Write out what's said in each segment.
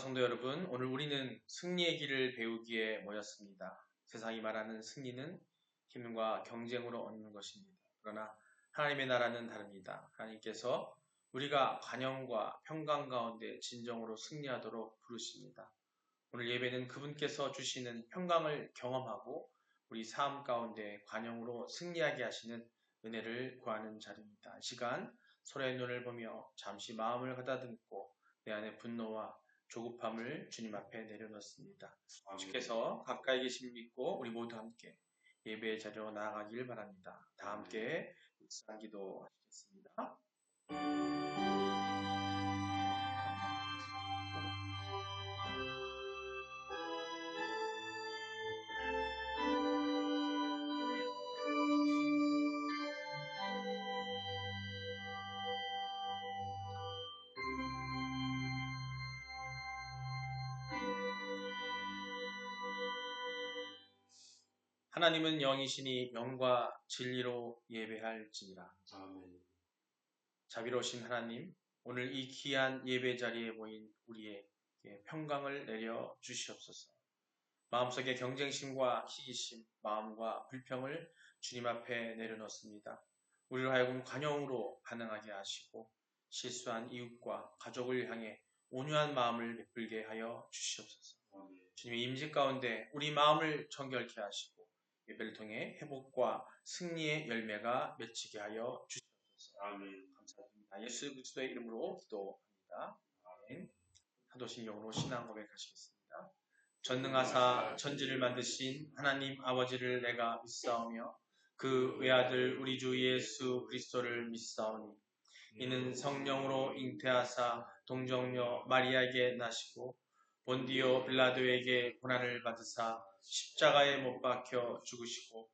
성도 여러분, 오늘 우리는 승리의 길을 배우기에 모였습니다. 세상이 말하는 승리는 힘과 경쟁으로 얻는 것입니다. 그러나 하나님의 나라는 다릅니다. 하나님께서 우리가 관용과 평강 가운데 진정으로 승리하도록 부르십니다. 오늘 예배는 그분께서 주시는 평강을 경험하고 우리 삶 가운데 관용으로 승리하게 하시는 은혜를 구하는 자리입니다. 이 시간 서로의 눈을 보며 잠시 마음을 가다듬고 내 안의 분노와 조급함을 주님 앞에 내려놓습니다. 주께서 가까이 계심 믿고 우리 모두 함께 예배의 자리로 나아가길 바랍니다. 다 함께 묵상 기도하시겠습니다. 하나님은 영이시니 영과 진리로 예배할지니라. 아멘. 자비로우신 하나님, 오늘 이 귀한 예배 자리에 모인 우리에게 평강을 내려 주시옵소서. 마음속의 경쟁심과 시기심, 마음과 불평을 주님 앞에 내려놓습니다. 우리를 하여금 관용으로 반응하게 하시고 실수한 이웃과 가족을 향해 온유한 마음을 베풀게 하여 주시옵소서. 주님의 임재 가운데 우리 마음을 정결케 하시고 예배를 통해 회복과 승리의 열매가 맺히게 하여 주시옵소서. 아멘. 감사드립니다. 예수 그리스도의 이름으로 기도합니다. 아멘. 사도신경으로 신앙 고백하시겠습니다. 전능하사 천지를 만드신 하나님 아버지를 내가 믿사오며 그 외아들 우리 주 예수 그리스도를 믿사오니 이는 성령으로 잉태하사 동정녀 마리아에게 나시고 본디오 빌라도에게 고난을 받으사 십자가에 못 박혀 죽으시고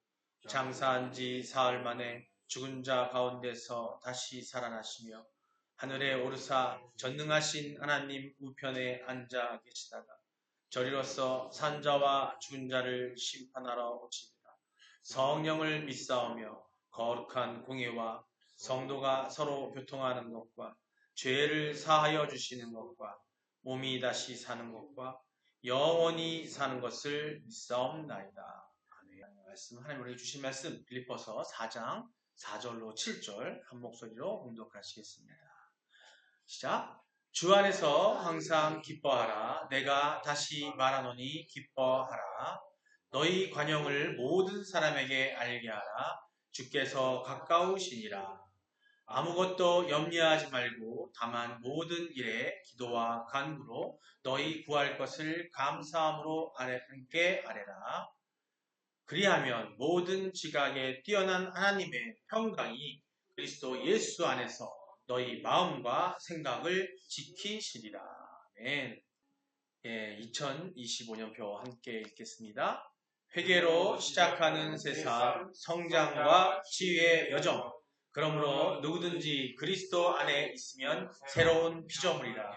장사한 지 사흘 만에 죽은 자 가운데서 다시 살아나시며 하늘에 오르사 전능하신 하나님 우편에 앉아 계시다가 저리로서 산자와 죽은 자를 심판하러 오시리라. 성령을 믿사오며 거룩한 공예와 성도가 서로 교통하는 것과 죄를 사하여 주시는 것과 몸이 다시 사는 것과 영원히 사는 것을 믿사옵나이다. 아멘. 말씀 하나님 우리에게 주신 말씀 빌립보서 4장 4절로 7절 한 목소리로 봉독하시겠습니다. 시작. 주 안에서 항상 기뻐하라. 내가 다시 말하노니 기뻐하라. 너희 관용을 모든 사람에게 알게 하라. 주께서 가까우시니라. 아무것도 염려하지 말고 다만 모든 일에 기도와 간구로 너희 구할 것을 감사함으로 함께 아뢰라. 그리하면 모든 지각에 뛰어난 하나님의 평강이 그리스도 예수 안에서 너희 마음과 생각을 지키시리라. 아멘. 2025년표 함께 읽겠습니다. 회개로 시작하는 세상, 성장과 치유의 여정. 그러므로 누구든지 그리스도 안에 있으면 새로운 피조물이라.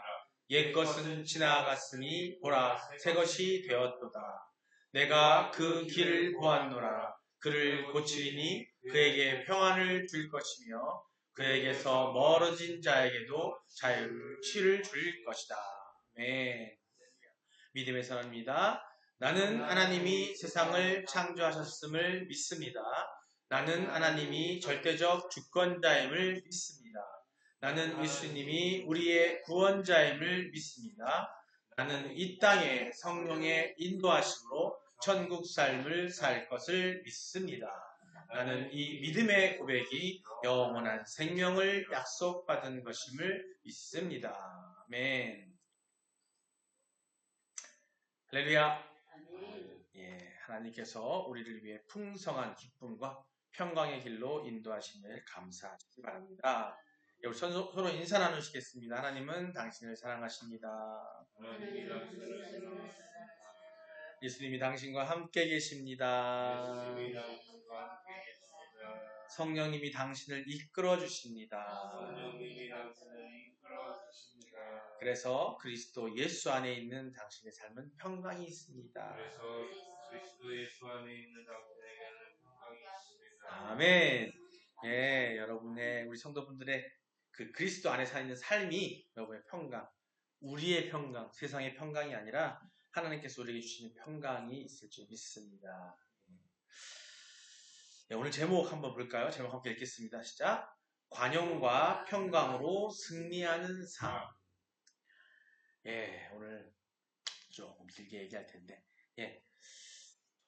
옛것은 지나갔으니 보라 새 것이 되었도다. 내가 그 길을 보았노라. 그를 고치리니 그에게 평안을 줄 것이며 그에게서 멀어진 자에게도 자유를 줄 것이다. 아멘. 믿음의 선언입니다. 나는 하나님이 세상을 창조하셨음을 믿습니다. 나는 하나님이 절대적 주권자임을 믿습니다. 나는 예수님이 우리의 구원자임을 믿습니다. 나는 이 땅에 성령의 인도하심으로 천국 삶을 살 것을 믿습니다. 나는 이 믿음의 고백이 영원한 생명을 약속받은 것임을 믿습니다. 아멘. 할렐루야. 예, 하나님께서 우리를 위해 풍성한 기쁨과 평강의 길로 인도하시길 감사하시기 바랍니다. 우리 서로 인사 나누시겠습니다. 하나님은 당신을 사랑하십니다. 예수님이 당신과 함께 계십니다. 성령님이 당신을 이끌어 주십니다. 그래서 그리스도 예수 안에 있는 당신의 삶은 평강이 있습니다. 아멘. 예, 여러분의 우리 성도분들의 그 그리스도 안에 사 있는 삶이 여러분의 평강, 우리의 평강, 세상의 평강이 아니라 하나님께서 우리에게 주시는 평강이 있을 줄 믿습니다. 네, 오늘 제목 한번 볼까요? 제목 함께 읽겠습니다. 시작. 관용과 평강으로 승리하는 삶. 예, 오늘 조금 길게 얘기할 텐데, 예,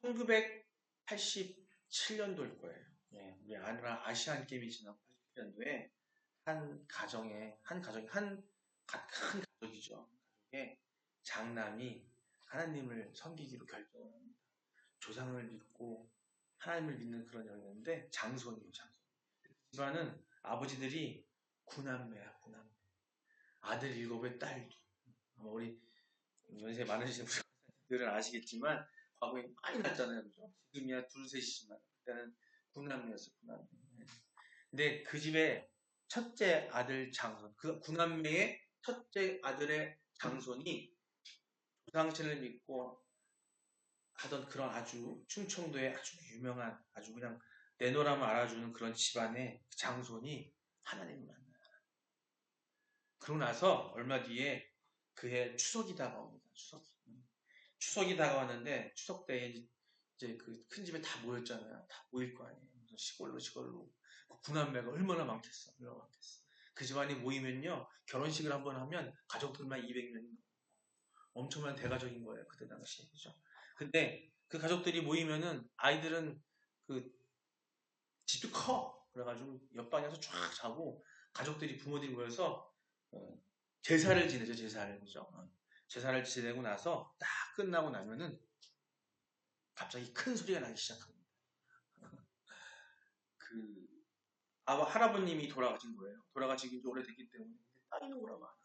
1987년도일 거예요. 예, 우리 아시안 게임이 지난 80년도에 한 가정의 큰 가족이죠. 가족의 장남이 하나님을 섬기기로 결정을 합니다. 조상을 믿고 하나님을 믿는 그런 영이었는데 장손이에요. 장손. 집안은 아버지들이 구남매야. 구남매. 아들 7에 딸 2. 아마 우리 연세 많으신 분들은 아시겠지만 과거에 많이 났잖아요. 그죠? 지금이야 둘 셋이지만 그때는 구남매였어요. 구남매. 근데 그 집에 첫째 아들 장손, 그 구남매의 첫째 아들의 장손이 조상신을 믿고 하던 그런 아주 충청도에 아주 유명한, 아주 그냥 내노라면 알아주는 그런 집안의 장손이 하나님을 만나요. 그러고 나서 얼마 뒤에 그해 추석이 다가옵니다. 추석이 다가왔는데 추석 때에 이제 그 큰 집에 다 모였잖아요. 다 모일 거 아니에요. 시골로 그 구남매가 얼마나 많겠어. 얼마나 많겠어. 그 집안이 모이면요. 결혼식을 한번 하면 가족들만 200명이 엄청난 대가족인 거예요. 그때 당시에. 그죠? 근데 그 가족들이 모이면은 아이들은 그 집도 커. 그래가지고 옆방에서 쫙 자고 가족들이 부모들이 모여서 제사를 지내죠. 제사를. 그죠? 제사를 지내고 나서 딱 끝나고 나면은 갑자기 큰 소리가 나기 시작합니다. 그 할아버님이 돌아가신 거예요. 돌아가신 지 오래됐기 때문에 딸이 오라고 하나.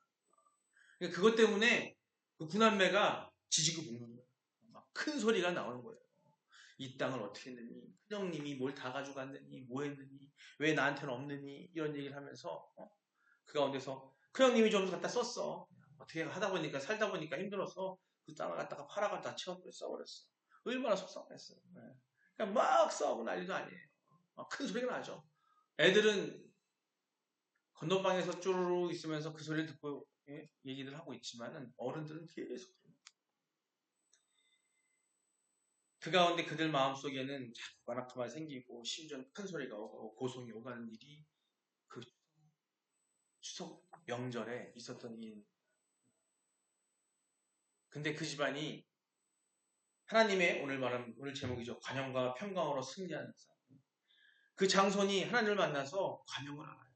그러니까 그것 때문에 그 구남매가 지지고 볶는 거예요. 막 큰 소리가 나오는 거예요. 이 땅을 어떻게 했느니, 큰형님이 뭘 다 가져갔느니, 뭐 했느니, 왜 나한테는 없느니, 이런 얘기를 하면서, 그 가운데서, 큰형님이 좀 갖다 썼어. 어떻게 하다 보니까, 살다 보니까 힘들어서 그 땅을 갖다가 팔아갖다 채워버려 써버렸어. 얼마나 속상했어요. 네. 그러니까 막 싸우고 난리도 아니에요. 큰 소리가 나죠. 애들은 건너방에서 쭈루루 있으면서 그 소리를 듣고 얘기를 하고 있지만은 어른들은 계속 그 가운데 그들 마음속에는 자꾸 완악함이 생기고 심지어 큰 소리가 오고 고성이 오가는 일이 그 추석 명절에 있었던 일. 근데 그 집안이 하나님의 오늘 제목이죠. 관용과 평강으로 승리하는 삶. 그 장손이 하나님을 만나서 관용을 알아요.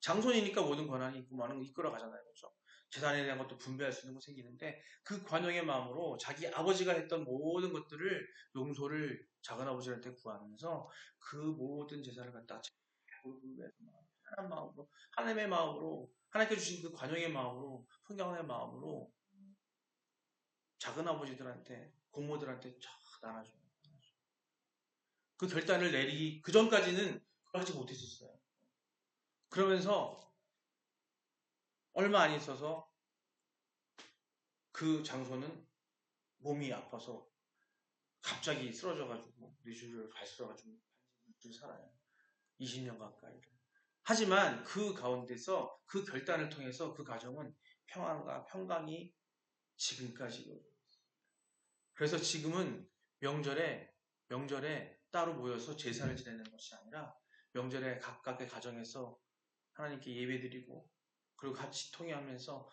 장손이니까 모든 권한이 있고 많은 거 이끌어 가잖아요. 그렇죠? 재산에 대한 것도 분배할 수 있는 거 생기는데 그 관용의 마음으로 자기 아버지가 했던 모든 것들을 용서를 작은 아버지한테 구하면서 그 모든 재산을 갖다 분배해서 편한 마음으로 하나님의 마음으로 하나님께 주신 그 관용의 마음으로 평강의 마음으로 작은 아버지들한테 고모들한테 쫙 나눠줘요. 그 결단을 내리기 그 전까지는 그러지 못했었어요. 그러면서 얼마 안 있어서 그 장소는 몸이 아파서 갑자기 쓰러져가지고 뇌출혈을 발설해가지고 살아요. 20년 가까이를. 하지만 그 가운데서 그 결단을 통해서 그 가정은 평안과 평강이 지금까지 이루어져요. 그래서 지금은 명절에 따로 모여서 제사를 지내는 것이 아니라 명절에 각각의 가정에서 하나님께 예배드리고 그리고 같이 통회하면서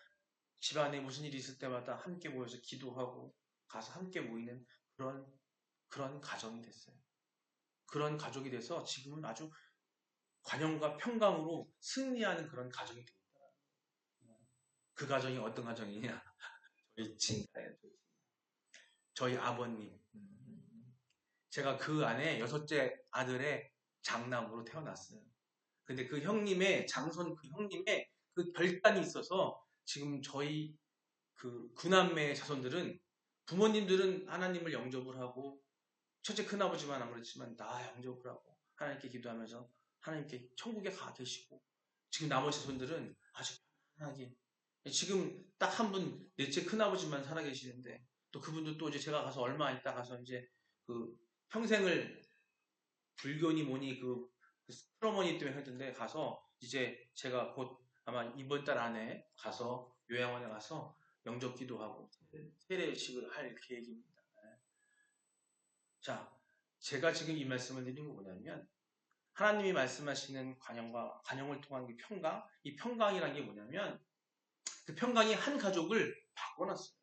집안에 무슨 일이 있을 때마다 함께 모여서 기도하고 가서 함께 모이는 그런 가정이 됐어요. 그런 가족이 돼서 지금은 아주 관용과 평강으로 승리하는 그런 가정이 되었다. 그 가정이 어떤 가정이냐? 저희 친가예요. 저희 아버님. 제가 그 안에 6째 아들의 장남으로 태어났어요. 근데 그 형님의 장손 그 형님의 그 결단이 있어서 지금 저희 그 구남매의 자손들은 부모님들은 하나님을 영접을 하고 첫째 큰아버지만 안 그렇지만 나 영접을 하고 하나님께 기도하면서 하나님께 천국에 가 계시고 지금 나머지 자손들은 아주 편하게 지금 딱 한 분 넷째 큰아버지만 살아 계시는데 또 그분도 또 이제 제가 가서 얼마 있다 가서 이제 그 평생을 불교니 뭐니 그 스크러머니 때문에 했던데 가서 이제 제가 곧 아마 이번 달 안에 가서 요양원에 가서 영접 기도하고 세례식을 할 계획입니다. 자, 제가 지금 이 말씀을 드린 건 뭐냐면 하나님이 말씀하시는 관용을 통한 그 평강, 이 평강이라는 게 뭐냐면 그 평강이 한 가족을 바꿔놨어요.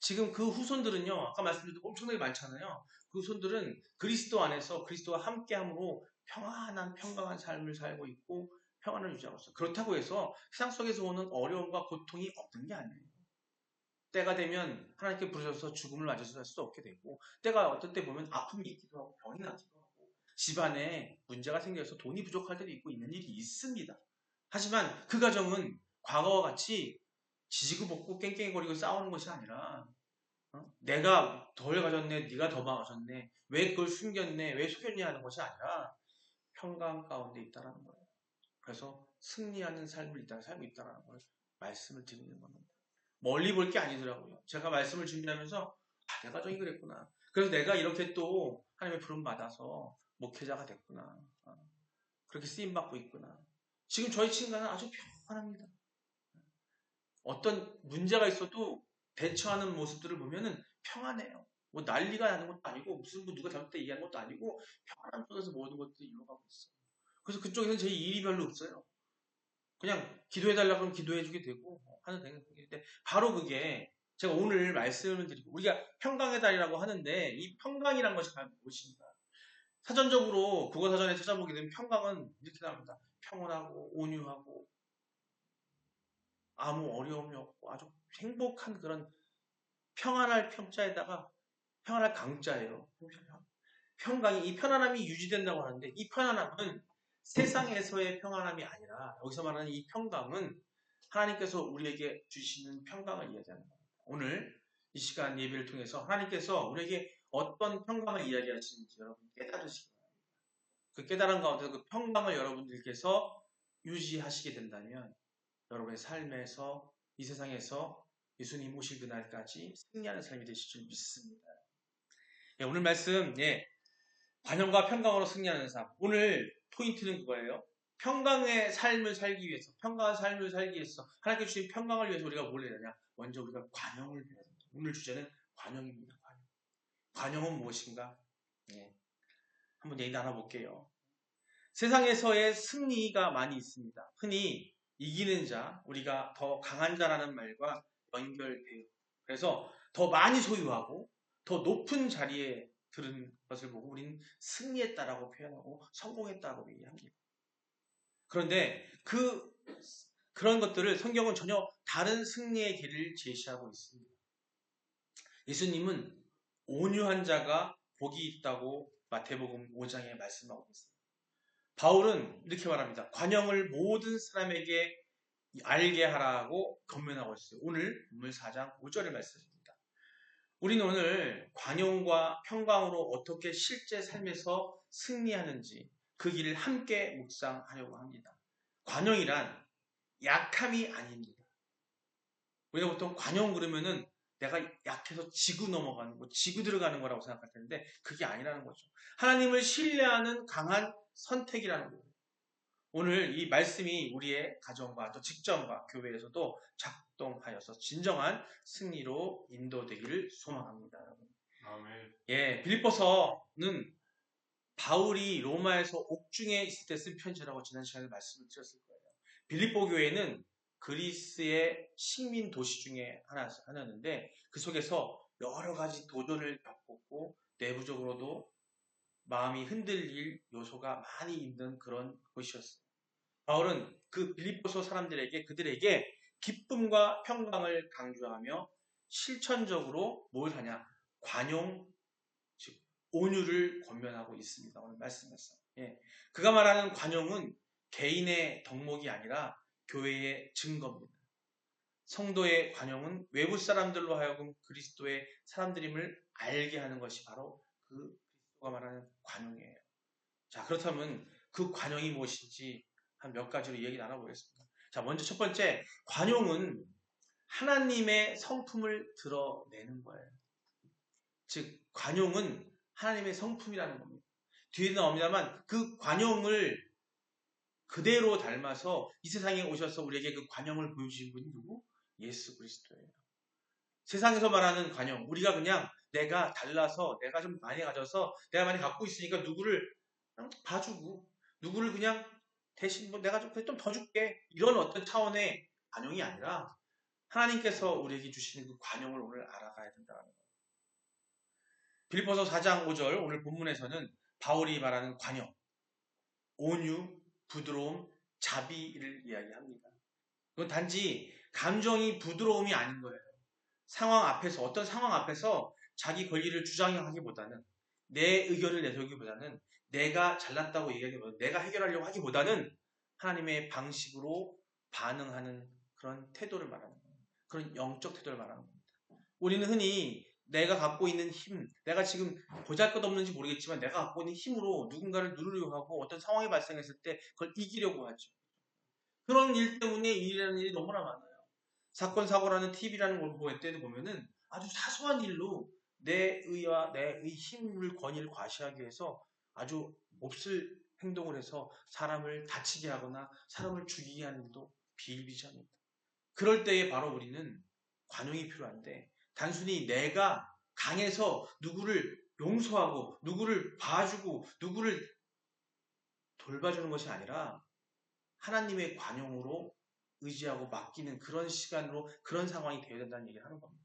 지금 그 후손들은요, 아까 말씀드린 엄청나게 많잖아요. 그 후손들은 그리스도 안에서 그리스도와 함께함으로 평안한 평강한 삶을 살고 있고 평안을 유지하고 있어요. 그렇다고 해서 세상 속에서 오는 어려움과 고통이 없는 게 아니에요. 때가 되면 하나님께 부르셔서 죽음을 맞을 수도 없게 되고 때가 어떤 때 보면 아픔이 있기도 하고 병이 나기도 하고 집안에 문제가 생겨서 돈이 부족할 때도 있고 있는 일이 있습니다. 하지만 그 가정은 과거와 같이 지지고 볶고 깽깽거리고 싸우는 것이 아니라 내가 덜 가졌네, 네가 더 가졌네, 왜 그걸 숨겼네, 왜 속였냐 하는 것이 아니라 평강 가운데 있다는 거예요. 그래서 승리하는 삶을 살고 있다는 걸 말씀을 드리는 겁니다. 멀리 볼 게 아니더라고요. 제가 말씀을 준비하면서 내 가정이 그랬구나. 그래서 내가 이렇게 또 하나님의 부름 받아서 목회자가 됐구나. 그렇게 쓰임 받고 있구나. 지금 저희 친구는 아주 평안합니다. 어떤 문제가 있어도 대처하는 모습들을 보면은 평안해요. 뭐 난리가 나는 것도 아니고 무슨 누가 잘못돼 얘기하는 것도 아니고 평안함 속에서 모든 것들이 이루어가고 있어요. 그래서 그쪽에서는 제 일이 별로 없어요. 그냥 기도해달라고 하면 기도해주게 되고 하는 되는데 바로 그게 제가 오늘 말씀을 드리고 우리가 평강의 달이라고 하는데 이 평강이란 것이 과연 무엇인가? 사전적으로 국어사전에 찾아보게 되면 평강은 이렇게 나옵니다. 평온하고 온유하고 아무 어려움이 없고 아주 행복한 그런 평안할 평자에다가 평안할 강자예요. 평강이 이 편안함이 유지된다고 하는데 이 편안함은 세상에서의 평안함이 아니라 여기서 말하는 이 평강은 하나님께서 우리에게 주시는 평강을 이야기하는 겁니다. 오늘 이 시간 예배를 통해서 하나님께서 우리에게 어떤 평강을 이야기하시는지 여러분 깨달으시기 바랍니다. 그 깨달은 가운데 그 평강을 여러분들께서 유지하시게 된다면 여러분의 삶에서 이 세상에서 예수님 오실 그날까지 승리하는 삶이 되실 줄 믿습니다. 오늘 말씀 관용과 평강으로 승리하는 삶. 오늘 포인트는 그거예요. 평강의 삶을 살기 위해서, 평강한 삶을 살기 위해서 하나님께 주신 평강을 위해서 우리가 뭘 해야 되냐? 먼저 우리가 관용을 배워야 됩니다. 오늘 주제는 관용입니다. 관용은 무엇인가? 한번 얘기 나눠볼게요. 세상에서의 승리가 많이 있습니다. 흔히 이기는 자, 우리가 더 강한 자라는 말과 연결돼요. 그래서 더 많이 소유하고 더 높은 자리에 들은 것을 보고 우리는 승리했다라고 표현하고 성공했다고 얘기합니다. 그런데 그런 것들을 성경은 전혀 다른 승리의 길을 제시하고 있습니다. 예수님은 온유한 자가 복이 있다고 마태복음 5장에 말씀하고 있습니다. 바울은 이렇게 말합니다. 관용을 모든 사람에게 알게 하라고 권면하고 있어요. 오늘 본문 4장 5절의 말씀입니다. 우리는 오늘 관용과 평강으로 어떻게 실제 삶에서 승리하는지 그 길을 함께 묵상하려고 합니다. 관용이란 약함이 아닙니다. 우리가 보통 관용 그러면은 내가 약해서 지고 넘어가는 거, 지고 들어가는 거라고 생각할 텐데 그게 아니라는 거죠. 하나님을 신뢰하는 강한 선택이라는 거예요. 오늘 이 말씀이 우리의 가정과 또 직장과 교회에서도 작동하여서 진정한 승리로 인도되기를 소망합니다. 여러분. 아멘. 빌립보서는 바울이 로마에서 옥중에 있을 때 쓴 편지라고 지난 시간에 말씀을 드렸을 거예요. 빌립보 교회는 그리스의 식민 도시 중에 하나였는데 그 속에서 여러 가지 도전을 겪었고 내부적으로도 마음이 흔들릴 요소가 많이 있는 그런 곳이었어요. 바울은 그 빌립보서 사람들에게 그들에게 기쁨과 평강을 강조하며 실천적으로 뭘 하냐? 관용, 즉 온유를 권면하고 있습니다. 오늘 말씀에서. 그가 말하는 관용은 개인의 덕목이 아니라 교회의 증거입니다. 성도의 관용은 외부 사람들로 하여금 그리스도의 사람들임을 알게 하는 것이 바로 그 그리스도가 말하는 관용이에요. 자, 그렇다면 그 관용이 무엇인지 한 몇 가지로 얘기 나눠보겠습니다. 자, 먼저 첫 번째, 관용은 하나님의 성품을 드러내는 거예요. 즉, 관용은 하나님의 성품이라는 겁니다. 뒤에 나옵니다만 그 관용을 그대로 닮아서 이 세상에 오셔서 우리에게 그 관용을 보여주신 분이 누구? 예수 그리스도예요. 세상에서 말하는 관용, 우리가 그냥 내가 달라서, 내가 좀 많이 가져서, 내가 많이 갖고 있으니까 누구를 그냥 봐주고, 누구를 그냥 대신 뭐 내가 좀 더 줄게. 이런 어떤 차원의 관용이 아니라 하나님께서 우리에게 주시는 그 관용을 오늘 알아가야 된다는 거예요. 빌립보서 4장 5절 오늘 본문에서는 바울이 말하는 관용, 온유, 부드러움, 자비를 이야기합니다. 그건 단지 감정이 부드러움이 아닌 거예요. 어떤 상황 앞에서 자기 권리를 주장하기보다는 내 의견을 내세우기보다는 내가 잘났다고 얘기하기보다는 내가 해결하려고 하기보다는 하나님의 방식으로 반응하는 그런 태도를 말하는 거예요. 그런 영적 태도를 말하는 겁니다. 우리는 흔히 내가 갖고 있는 힘, 내가 지금 보잘것없는지 모르겠지만 내가 갖고 있는 힘으로 누군가를 누르려고 하고 어떤 상황이 발생했을 때 그걸 이기려고 하죠. 그런 일 때문에 일하는 일이 너무나 많아요. 사건, 사고라는 TV라는 걸 보일 때도 보면은 아주 사소한 일로 내 의와 내 의 힘을, 권위를 과시하기 위해서 아주 몹쓸 행동을 해서 사람을 다치게 하거나 사람을 죽이게 하는 일도 비일비재합니다. 그럴 때에 바로 우리는 관용이 필요한데 단순히 내가 강해서 누구를 용서하고 누구를 봐주고 누구를 돌봐주는 것이 아니라 하나님의 관용으로 의지하고 맡기는 그런 시간으로 그런 상황이 되어야 된다는 얘기를 하는 겁니다.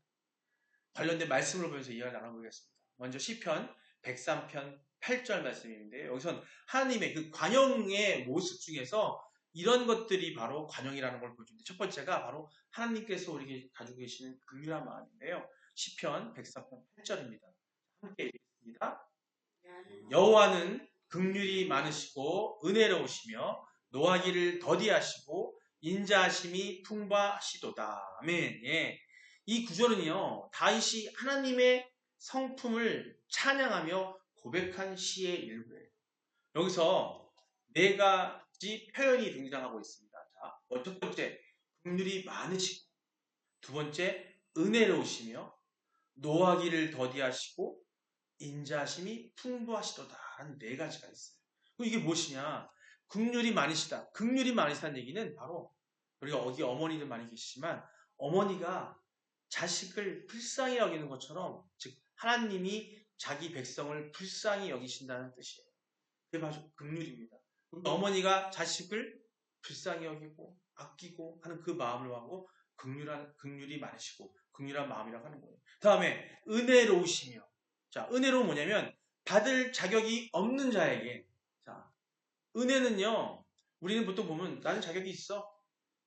관련된 말씀을 보면서 이야기를 나눠보겠습니다. 먼저 시편 103편 8절 말씀인데요. 여기선 하나님의 그 관용의 모습 중에서 이런 것들이 바로 관용이라는 걸 보여줍니다. 첫 번째가 바로 하나님께서 우리에게 가지고 계시는 긍휼한 마음인데요. 시편 103편 8절입니다. 함께 읽겠습니다. 여호와는 긍휼이 많으시고 은혜로우시며 노하기를 더디하시고 인자하심이 풍부하시도다. 아멘. 예. 이 구절은요, 다윗이 하나님의 성품을 찬양하며 고백한 시의 일부예요. 여기서 네 가지 표현이 등장하고 있습니다. 자, 첫 번째, 긍휼이 많으시고, 두 번째, 은혜로우시며, 노하기를 더디하시고, 인자심이 풍부하시도다라는 네 가지가 있어요. 이게 무엇이냐? 긍휼이 많으시다. 긍휼이 많으시다는 얘기는 바로 우리가 어디 어머니들 많이 계시지만 어머니가 자식을 불쌍히 여기는 것처럼 즉 하나님이 자기 백성을 불쌍히 여기신다는 뜻이에요. 그게 바로 긍휼입니다. 어머니가 자식을 불쌍히 여기고 아끼고 하는 그 마음을 하고 긍휼이 많으시고 긍휼한 마음이라고 하는 거예요. 다음에 은혜로우시며 자, 은혜로 뭐냐면 받을 자격이 없는 자에게 자, 은혜는요. 우리는 보통 보면 나는 자격이 있어.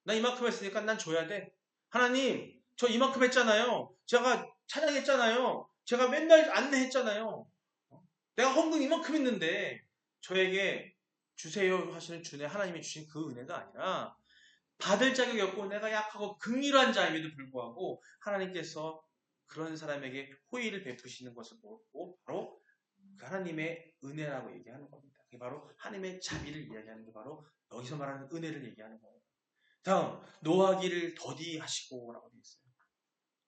나 이만큼 했으니까 난 줘야 돼. 하나님, 저 이만큼 했잖아요. 제가 찬양했잖아요. 제가 맨날 안내했잖아요. 내가 헌금 이만큼 했는데 저에게 주세요 하시는 주내 하나님이 주신 그 은혜가 아니라 받을 자격이 없고 내가 약하고 긍휼한 자임에도 불구하고 하나님께서 그런 사람에게 호의를 베푸시는 것을 보고 바로 그 하나님의 은혜라고 얘기하는 겁니다. 그게 바로 하나님의 자비를 이야기하는 게 바로 여기서 말하는 은혜를 얘기하는 거예요. 다음 노하기를 더디하시고 라고 되어 있어요.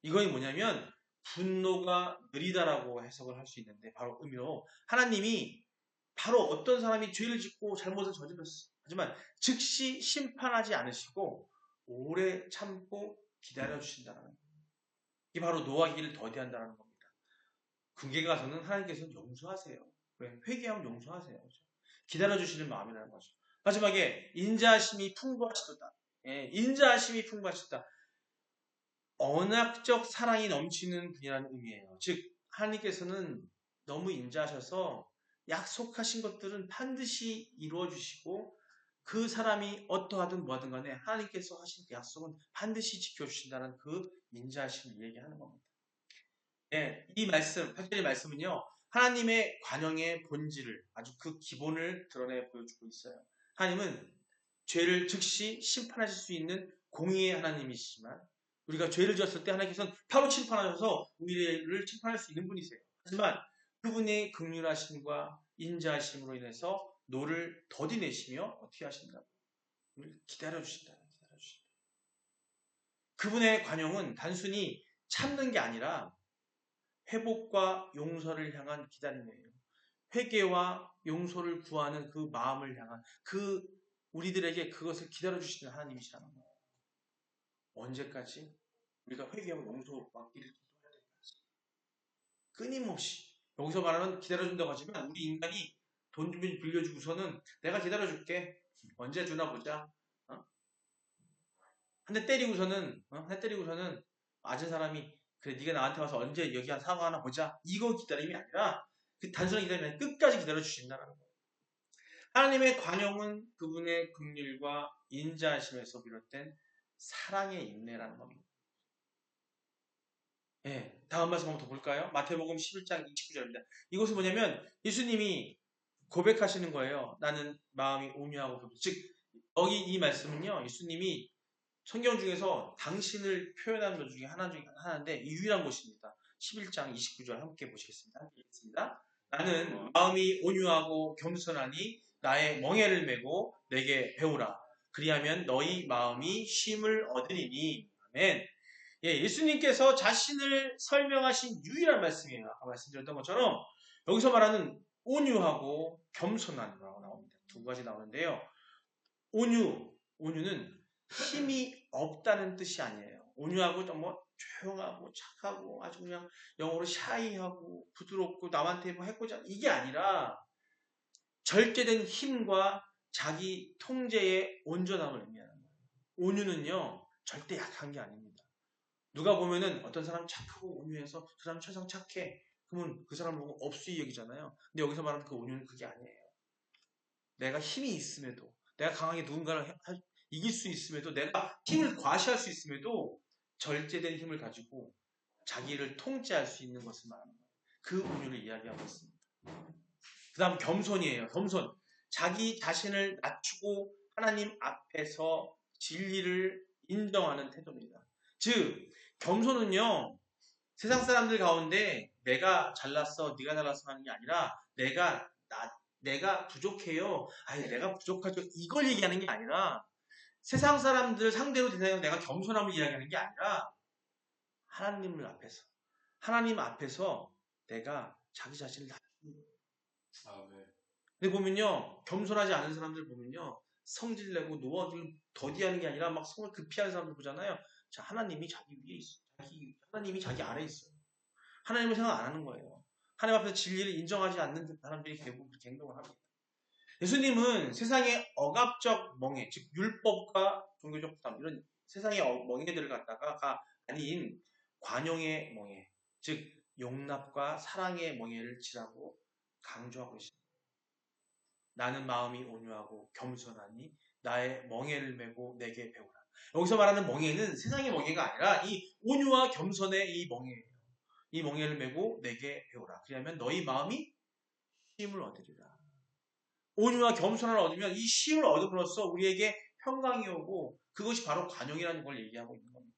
이거는 뭐냐면 분노가 느리다라고 해석을 할 수 있는데 바로 의미로 하나님이 바로 어떤 사람이 죄를 짓고 잘못을 저질렀어. 하지만 즉시 심판하지 않으시고 오래 참고 기다려주신다는 거예요. 이게 바로 노하기를 더디한다는 겁니다. 궁극에 가서는 하나님께서는 용서하세요. 왜? 회개하면 용서하세요. 그렇죠? 기다려주시는 마음이라는 거죠. 마지막에 인자하심이 풍부하시도다. 예, 인자하심이 풍부하시다. 언약적 사랑이 넘치는 분이라는 의미예요. 즉 하나님께서는 너무 인자하셔서 약속하신 것들은 반드시 이루어 주시고 그 사람이 어떠하든 뭐하든 간에 하나님께서 하신 약속은 반드시 지켜주신다는 그 인자하심을 얘기하는 겁니다. 네, 이 말씀, 8절의 말씀은요, 하나님의 관용의 본질을, 아주 그 기본을 드러내 보여주고 있어요. 하나님은 죄를 즉시 심판하실 수 있는 공의의 하나님이시지만, 우리가 죄를 지었을 때 하나님께서는 바로 심판하셔서 우리를 심판할 수 있는 분이세요. 하지만 그분의 긍휼하심과 인자하심으로 인해서 노를 더디내시며 어떻게 하신다? 우리를 기다려주신다. 그분의 관용은 단순히 참는 게 아니라 회복과 용서를 향한 기다림이에요. 회개와 용서를 구하는 그 마음을 향한 그 우리들에게 그것을 기다려주시는 하나님이시라는 거예요. 언제까지? 우리가 회개하고 용서받기를 기도해야 되는 거지. 끊임없이. 여기서 말하는 기다려준다고 하지만 우리 인간이 돈 좀 빌려주고서는 내가 기다려줄게. 언제 주나 보자. 어? 한 대 때리고서는 맞은 사람이 그래 네가 나한테 와서 언제 여기 한 사과 하나 보자. 이거 기다림이 아니라 그 단순한 기다림이 아니라 끝까지 기다려주신다는 거예요. 하나님의 관용은 그분의 긍휼과 인자하심에서 비롯된 사랑의 인내라는 겁니다. 예, 다음 말씀 한번 더 볼까요? 마태복음 11장 29절입니다. 이것은 뭐냐면 예수님이 고백하시는 거예요. 나는 마음이 온유하고 좁은. 즉 여기 이 말씀은요. 예수님이 성경 중에서 당신을 표현하는 것 중에 하나인데 유일한 곳입니다. 11장 29절 함께 보시겠습니다. 함께 읽겠습니다. 나는 마음이 온유하고 겸손하니 나의 멍에를 메고 내게 배우라. 그리하면 너희 마음이 쉼을 얻으리니. 아멘. 예, 예수님께서 자신을 설명하신 유일한 말씀이에요. 아까 말씀드렸던 것처럼 여기서 말하는 온유하고 겸손한이라고 나옵니다. 두 가지 나오는데요. 온유는 힘이 없다는 뜻이 아니에요. 온유하고 좀 뭐 조용하고 착하고 아주 그냥 영어로 샤이하고 부드럽고 남한테 뭐 해코지 이게 아니라 절대된 힘과 자기 통제의 온전함을 의미하는 거예요. 온유는요 절대 약한 게 아닙니다. 누가 보면은 어떤 사람 착하고 온유해서 그 사람 천상 착해 그러면 그 사람 보고 업수이 여기잖아요. 근데 여기서 말하는 그 온유는 그게 아니에요. 내가 힘이 있음에도 내가 강하게 누군가를 이길 수 있음에도 내가 힘을 과시할 수 있음에도 절제된 힘을 가지고 자기를 통제할 수 있는 것을 말하는 거예요. 그 온유를 이야기하고 있습니다. 그 다음 겸손이에요. 겸손. 자기 자신을 낮추고 하나님 앞에서 진리를 인정하는 태도입니다. 즉 겸손은요. 세상 사람들 가운데 내가 잘났어, 네가 잘났어 하는 게 아니라 내가 부족해요. 아니 내가 부족하죠. 이걸 얘기하는 게 아니라 세상 사람들 상대로 대하여 내가 겸손함을 이야기하는 게 아니라 하나님 앞에서 내가 자기 자신을 낮추는 거예요. 네. 근데 보면요 겸손하지 않은 사람들 보면요 성질내고 노하기를 더디하는 게 아니라 막 성을 급히하는 사람들 보잖아요. 자 하나님이 자기 위에 있어. 하나님이 자기 아래에 있어요. 하나님을 생각 안 하는 거예요. 하나님 앞에서 진리를 인정하지 않는 사람들이 대부분 그렇게 행동을 합니다. 예수님은 세상의 억압적 멍해, 즉 율법과 종교적 부담 이런 세상의 멍해들을 갖다가 아닌 관용의 멍해, 즉 용납과 사랑의 멍해를 지라고 강조하고 있습니다. 나는 마음이 온유하고 겸손하니 나의 멍에를 메고 내게 배우라. 여기서 말하는 멍에는 세상의 멍에가 아니라 이 온유와 겸손의 이 멍에예요. 이 멍에를 메고 내게 배우라. 그러면 너희 마음이 쉼을 얻으리라. 온유와 겸손을 얻으면 이 쉼을 얻음으로써 우리에게 평강이 오고 그것이 바로 관용이라는 걸 얘기하고 있는 겁니다.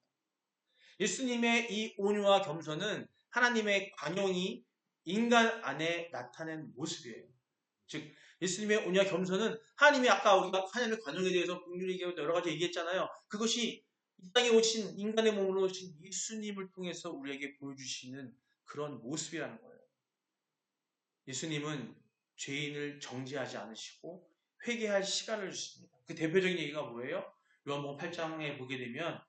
예수님의 이 온유와 겸손은 하나님의 관용이 인간 안에 나타낸 모습이에요. 즉 예수님의 온유와 겸손은 하나님이 아까 우리가 하나님의 관용에 대해서 긍휼히 여러 가지 얘기했잖아요. 그것이 이 땅에 오신 인간의 몸으로 오신 예수님을 통해서 우리에게 보여주시는 그런 모습이라는 거예요. 예수님은 죄인을 정죄하지 않으시고 회개할 시간을 주십니다. 그 대표적인 얘기가 뭐예요? 요한복음 8장에 보게 되면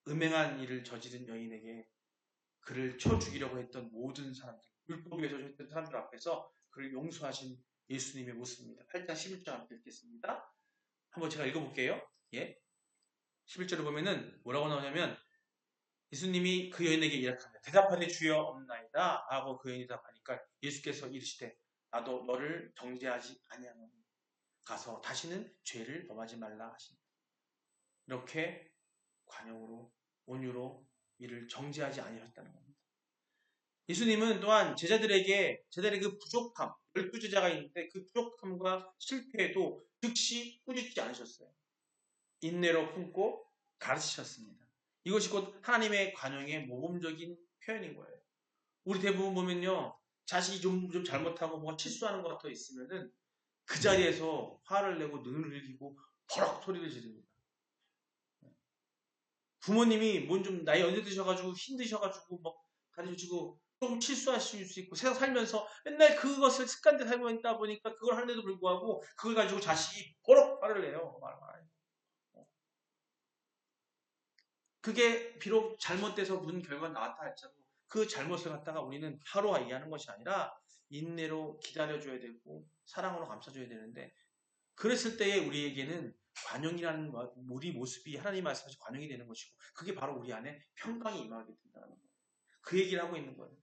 음행한 일을 저지른 여인에게 그를 쳐 죽이려고 했던 모든 사람들, 율법에 저지했던 사람들 앞에서 그를 용서하신 예수님의 모습입니다. 8장 11절 함께 읽겠습니다. 한번 제가 읽어볼게요. 예. 11절을 보면은 뭐라고 나오냐면 예수님이 그 여인에게 이렇게 대답하되 주여 없나이다 하고 그 여인이 대답하니까 예수께서 이르시되 나도 너를 정죄하지 아니하노니 가서 다시는 죄를 범하지 말라 하십니다. 이렇게 관용으로 온유로 이를 정죄하지 아니하셨다는 겁니다. 예수님은 또한 제자들에게 그 부족함, 12제자가 있는데 그 부족함과 실패에도 즉시 꾸짖지 않으셨어요. 인내로 품고 가르치셨습니다. 이것이 곧 하나님의 관용의 모범적인 표현인 거예요. 우리 대부분 보면요. 자식이 좀 잘못하고 뭔가 실수하는 것 같아 있으면은 그 자리에서 화를 내고 눈을 흘리고 버럭 소리를 지릅니다. 부모님이 뭔 좀 나이 연세 드셔가지고 힘드셔가지고 막 가르쳐주고 조금 실수하실 수 있고 세상 살면서 맨날 그것을 습관대로 살고 있다 보니까 그걸 하는데도 불구하고 그걸 가지고 자식이 버럭 화를 내요. 그게 비록 잘못돼서 무슨 결과가 나왔다 할지라도 그 잘못을 갖다가 우리는 하루와 이해하는 것이 아니라 인내로 기다려줘야 되고 사랑으로 감싸줘야 되는데 그랬을 때에 우리에게는 관용이라는 우리 모습이 하나님 말씀하신 관용이 되는 것이고 그게 바로 우리 안에 평강이 임하게 된다는 거예요. 그 얘기를 하고 있는 거예요.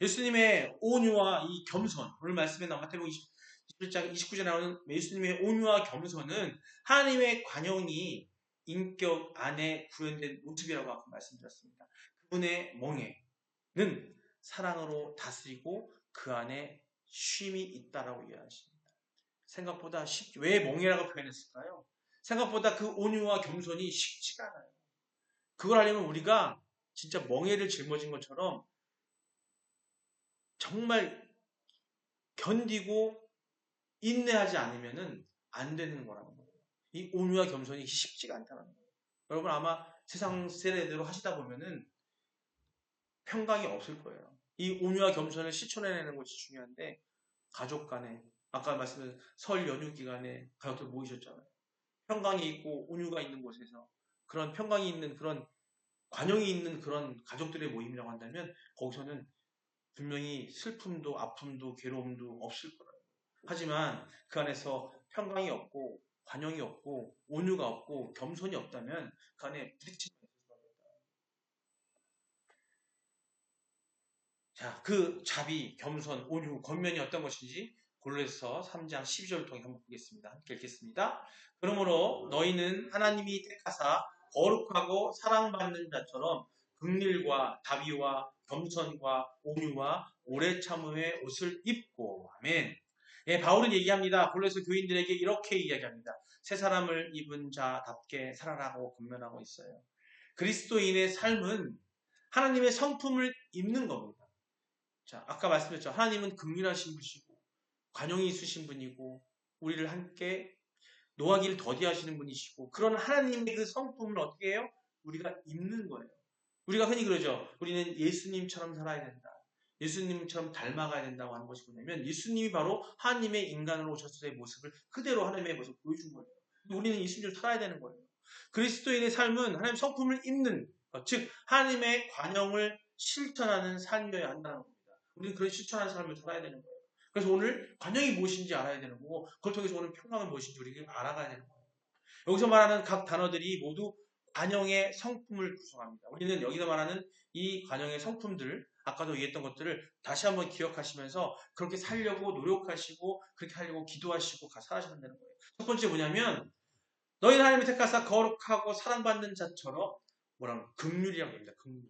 예수님의 온유와 이 겸손, 오늘 말씀에 나온 마태복음 21장 29절에 나오는 예수님의 온유와 겸손은 하나님의 관용이 인격 안에 구현된 모습이라고 아까 말씀드렸습니다. 그분의 멍에는 사랑으로 다스리고 그 안에 쉼이 있다라고 이해하십니다. 생각보다 왜 멍에라고 표현했을까요? 생각보다 그 온유와 겸손이 쉽지가 않아요. 그걸 하려면 우리가 진짜 멍에를 짊어진 것처럼 정말 견디고 인내하지 않으면 안 되는 거라는 거예요. 이 온유와 겸손이 쉽지가 않다는 거예요. 여러분 아마 세상 세대대로 하시다 보면은 평강이 없을 거예요. 이 온유와 겸손을 실천해내는 것이 중요한데 가족 간에 아까 말씀드린 설 연휴 기간에 가족들 모이셨잖아요. 평강이 있고 온유가 있는 곳에서 그런 평강이 있는 그런 관용이 있는 그런 가족들의 모임이라고 한다면 거기서는 분명히 슬픔도 아픔도 괴로움도 없을 거예요. 하지만 그 안에서 평강이 없고 관용이 없고 온유가 없고 겸손이 없다면 그 안에 부딪히는 게 있을 겁니다. 자, 그 자비, 겸손, 온유, 권면이 어떤 것인지 골로새서 3장 12절을 통해 한번 보겠습니다. 함께 읽겠습니다. 그러므로 너희는 하나님이 택하사 거룩하고 사랑받는 자처럼 긍휼과 자비와 겸손과 온유와 오래 참음의 옷을 입고 아멘. 예, 바울은 얘기합니다. 골로새 교인들에게 이렇게 이야기합니다. 새 사람을 입은 자답게 살아라고 권면하고 있어요. 그리스도인의 삶은 하나님의 성품을 입는 겁니다. 자, 아까 말씀드렸죠. 하나님은 긍휼하신 분이시고 관용이 있으신 분이고 우리를 함께 노하기를 더디하시는 분이시고 그런 하나님의 그 성품을 어떻게 해요? 우리가 입는 거예요. 우리가 흔히 그러죠. 우리는 예수님처럼 살아야 된다. 예수님처럼 닮아가야 된다고 하는 것이 뭐냐면 예수님이 바로 하나님의 인간으로 오셨을 때의 모습을 그대로 하나님의 모습을 보여준 거예요. 우리는 예수님처럼 살아야 되는 거예요. 그리스도인의 삶은 하나님의 성품을 입는 것, 즉 하나님의 관용을 실천하는 삶이어야 한다는 겁니다. 우리는 그런 실천하는 삶을 살아야 되는 거예요. 그래서 오늘 관용이 무엇인지 알아야 되는 거고 그걸 통해서 오늘 평강은 무엇인지 우리가 알아가야 되는 거예요. 여기서 말하는 각 단어들이 모두 관용의 성품을 구성합니다. 우리는 여기서 말하는 이 관용의 성품들, 아까도 얘기했던 것들을 다시 한번 기억하시면서 그렇게 살려고 노력하시고 그렇게 하려고 기도하시고 살아셔야 되는 거예요. 첫 번째 뭐냐면 너희는 하나님의 택하사 거룩하고 사랑받는 자처럼 뭐라고 긍휼이라고 합니다. 긍휼.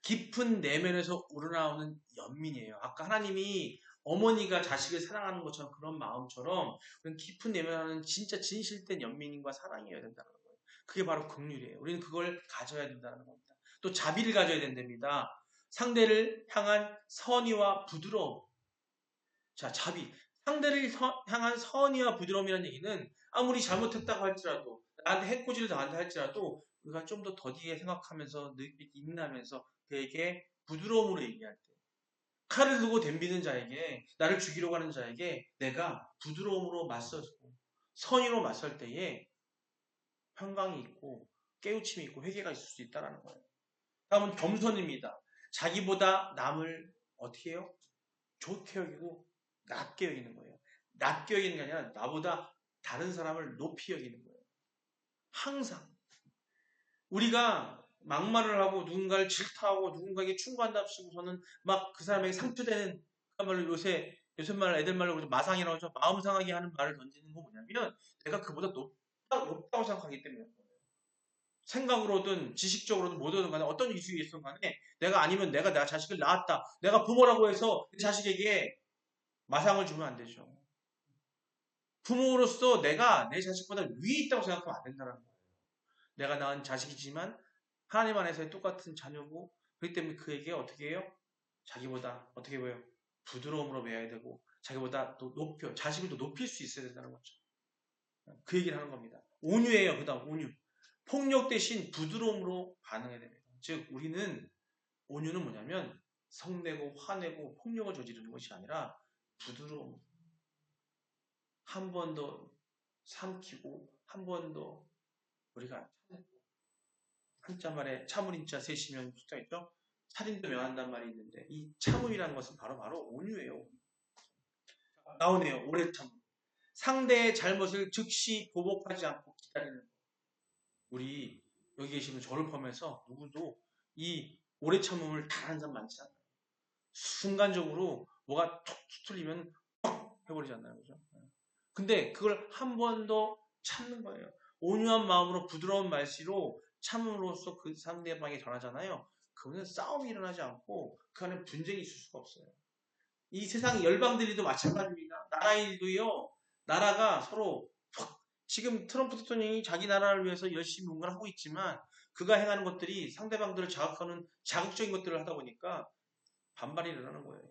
깊은 내면에서 우러나오는 연민이에요. 아까 하나님이 어머니가 자식을 사랑하는 것처럼 그런 마음처럼 깊은 내면에는 진짜 진실된 연민과 사랑이어야 된다는 거예요. 그게 바로 긍휼이에요. 우리는 그걸 가져야 된다는 겁니다. 또 자비를 가져야 된답니다. 상대를 향한 선의와 부드러움. 자, 자비. 상대를 향한 선의와 부드러움이라는 얘기는 아무리 잘못했다고 할지라도 나한테 해코지를 당한다 할지라도 우리가 좀 더 더디게 생각하면서 인내하면서 그에게 부드러움으로 얘기할 때 칼을 두고 덤비는 자에게 나를 죽이려고 하는 자에게 내가 부드러움으로 맞서고 선의로 맞설 때에 평강이 있고 깨우침이 있고 회개가 있을 수 있다는 거예요. 다음은 겸손입니다. 자기보다 남을 어떻게 해요? 좋게 여기고 낮게 여기는 거예요. 낮게 여기는 게 아니라 나보다 다른 사람을 높이 여기는 거예요. 항상 우리가 막말을 하고 누군가를 질타하고 누군가에게 충고한답시고서는 막 그 사람에게 상처되는 그야말로 요새 말 애들 말로 마상이라고 하죠. 마음 상하게 하는 말을 던지는 거 뭐냐면 내가 그보다 높다고 생각하기 때문에 생각으로든 지식적으로든 뭐든 간에 어떤 이슈에 있든 간에 내가 아니면 내가 내 자식을 낳았다. 내가 부모라고 해서 내 자식에게 마상을 주면 안 되죠. 부모로서 내가 내 자식보다 위에 있다고 생각하면 안 된다는 거예요. 내가 낳은 자식이지만 하나님 안에서의 똑같은 자녀고 그렇기 때문에 그에게 어떻게 해요? 자기보다 어떻게 보여? 부드러움으로 매야 되고 자기보다 또 자식을 또 높일 수 있어야 된다는 거죠. 그 얘기를 하는 겁니다. 온유예요. 그 다음 온유. 폭력 대신 부드러움으로 반응해야 됩니다. 즉 우리는 온유는 뭐냐면 성내고 화내고 폭력을 저지르는 것이 아니라 부드러움. 한 번 더 삼키고 한 번 더 우리가 참고 한자 말에 참을인자 셋이면 붙어있죠. 살인도 명한단 말이 있는데 이 참음이라는 것은 바로 온유예요. 나오네요. 오래 참. 상대의 잘못을 즉시 보복하지 않고 기다리는. 우리 여기 계시는 저를 포함해서 누구도 이 오래 참음을 잘하는 사람 많지 않아요. 순간적으로 뭐가 툭 틀리면 퍽 해버리잖아요. 그죠? 근데 그걸 한 번 더 참는 거예요. 온유한 마음으로 부드러운 말씨로 참음으로써 그 상대방에 전하잖아요. 그거는 싸움이 일어나지 않고 그 안에 분쟁이 있을 수가 없어요. 이 세상 열방들이도 마찬가지입니다. 나라 일도요. 나라가 서로 지금 트럼프 대통령이 자기 나라를 위해서 열심히 뭔가를 하고 있지만 그가 행하는 것들이 상대방들을 자극하는 자극적인 것들을 하다 보니까 반발이 일어나는 거예요.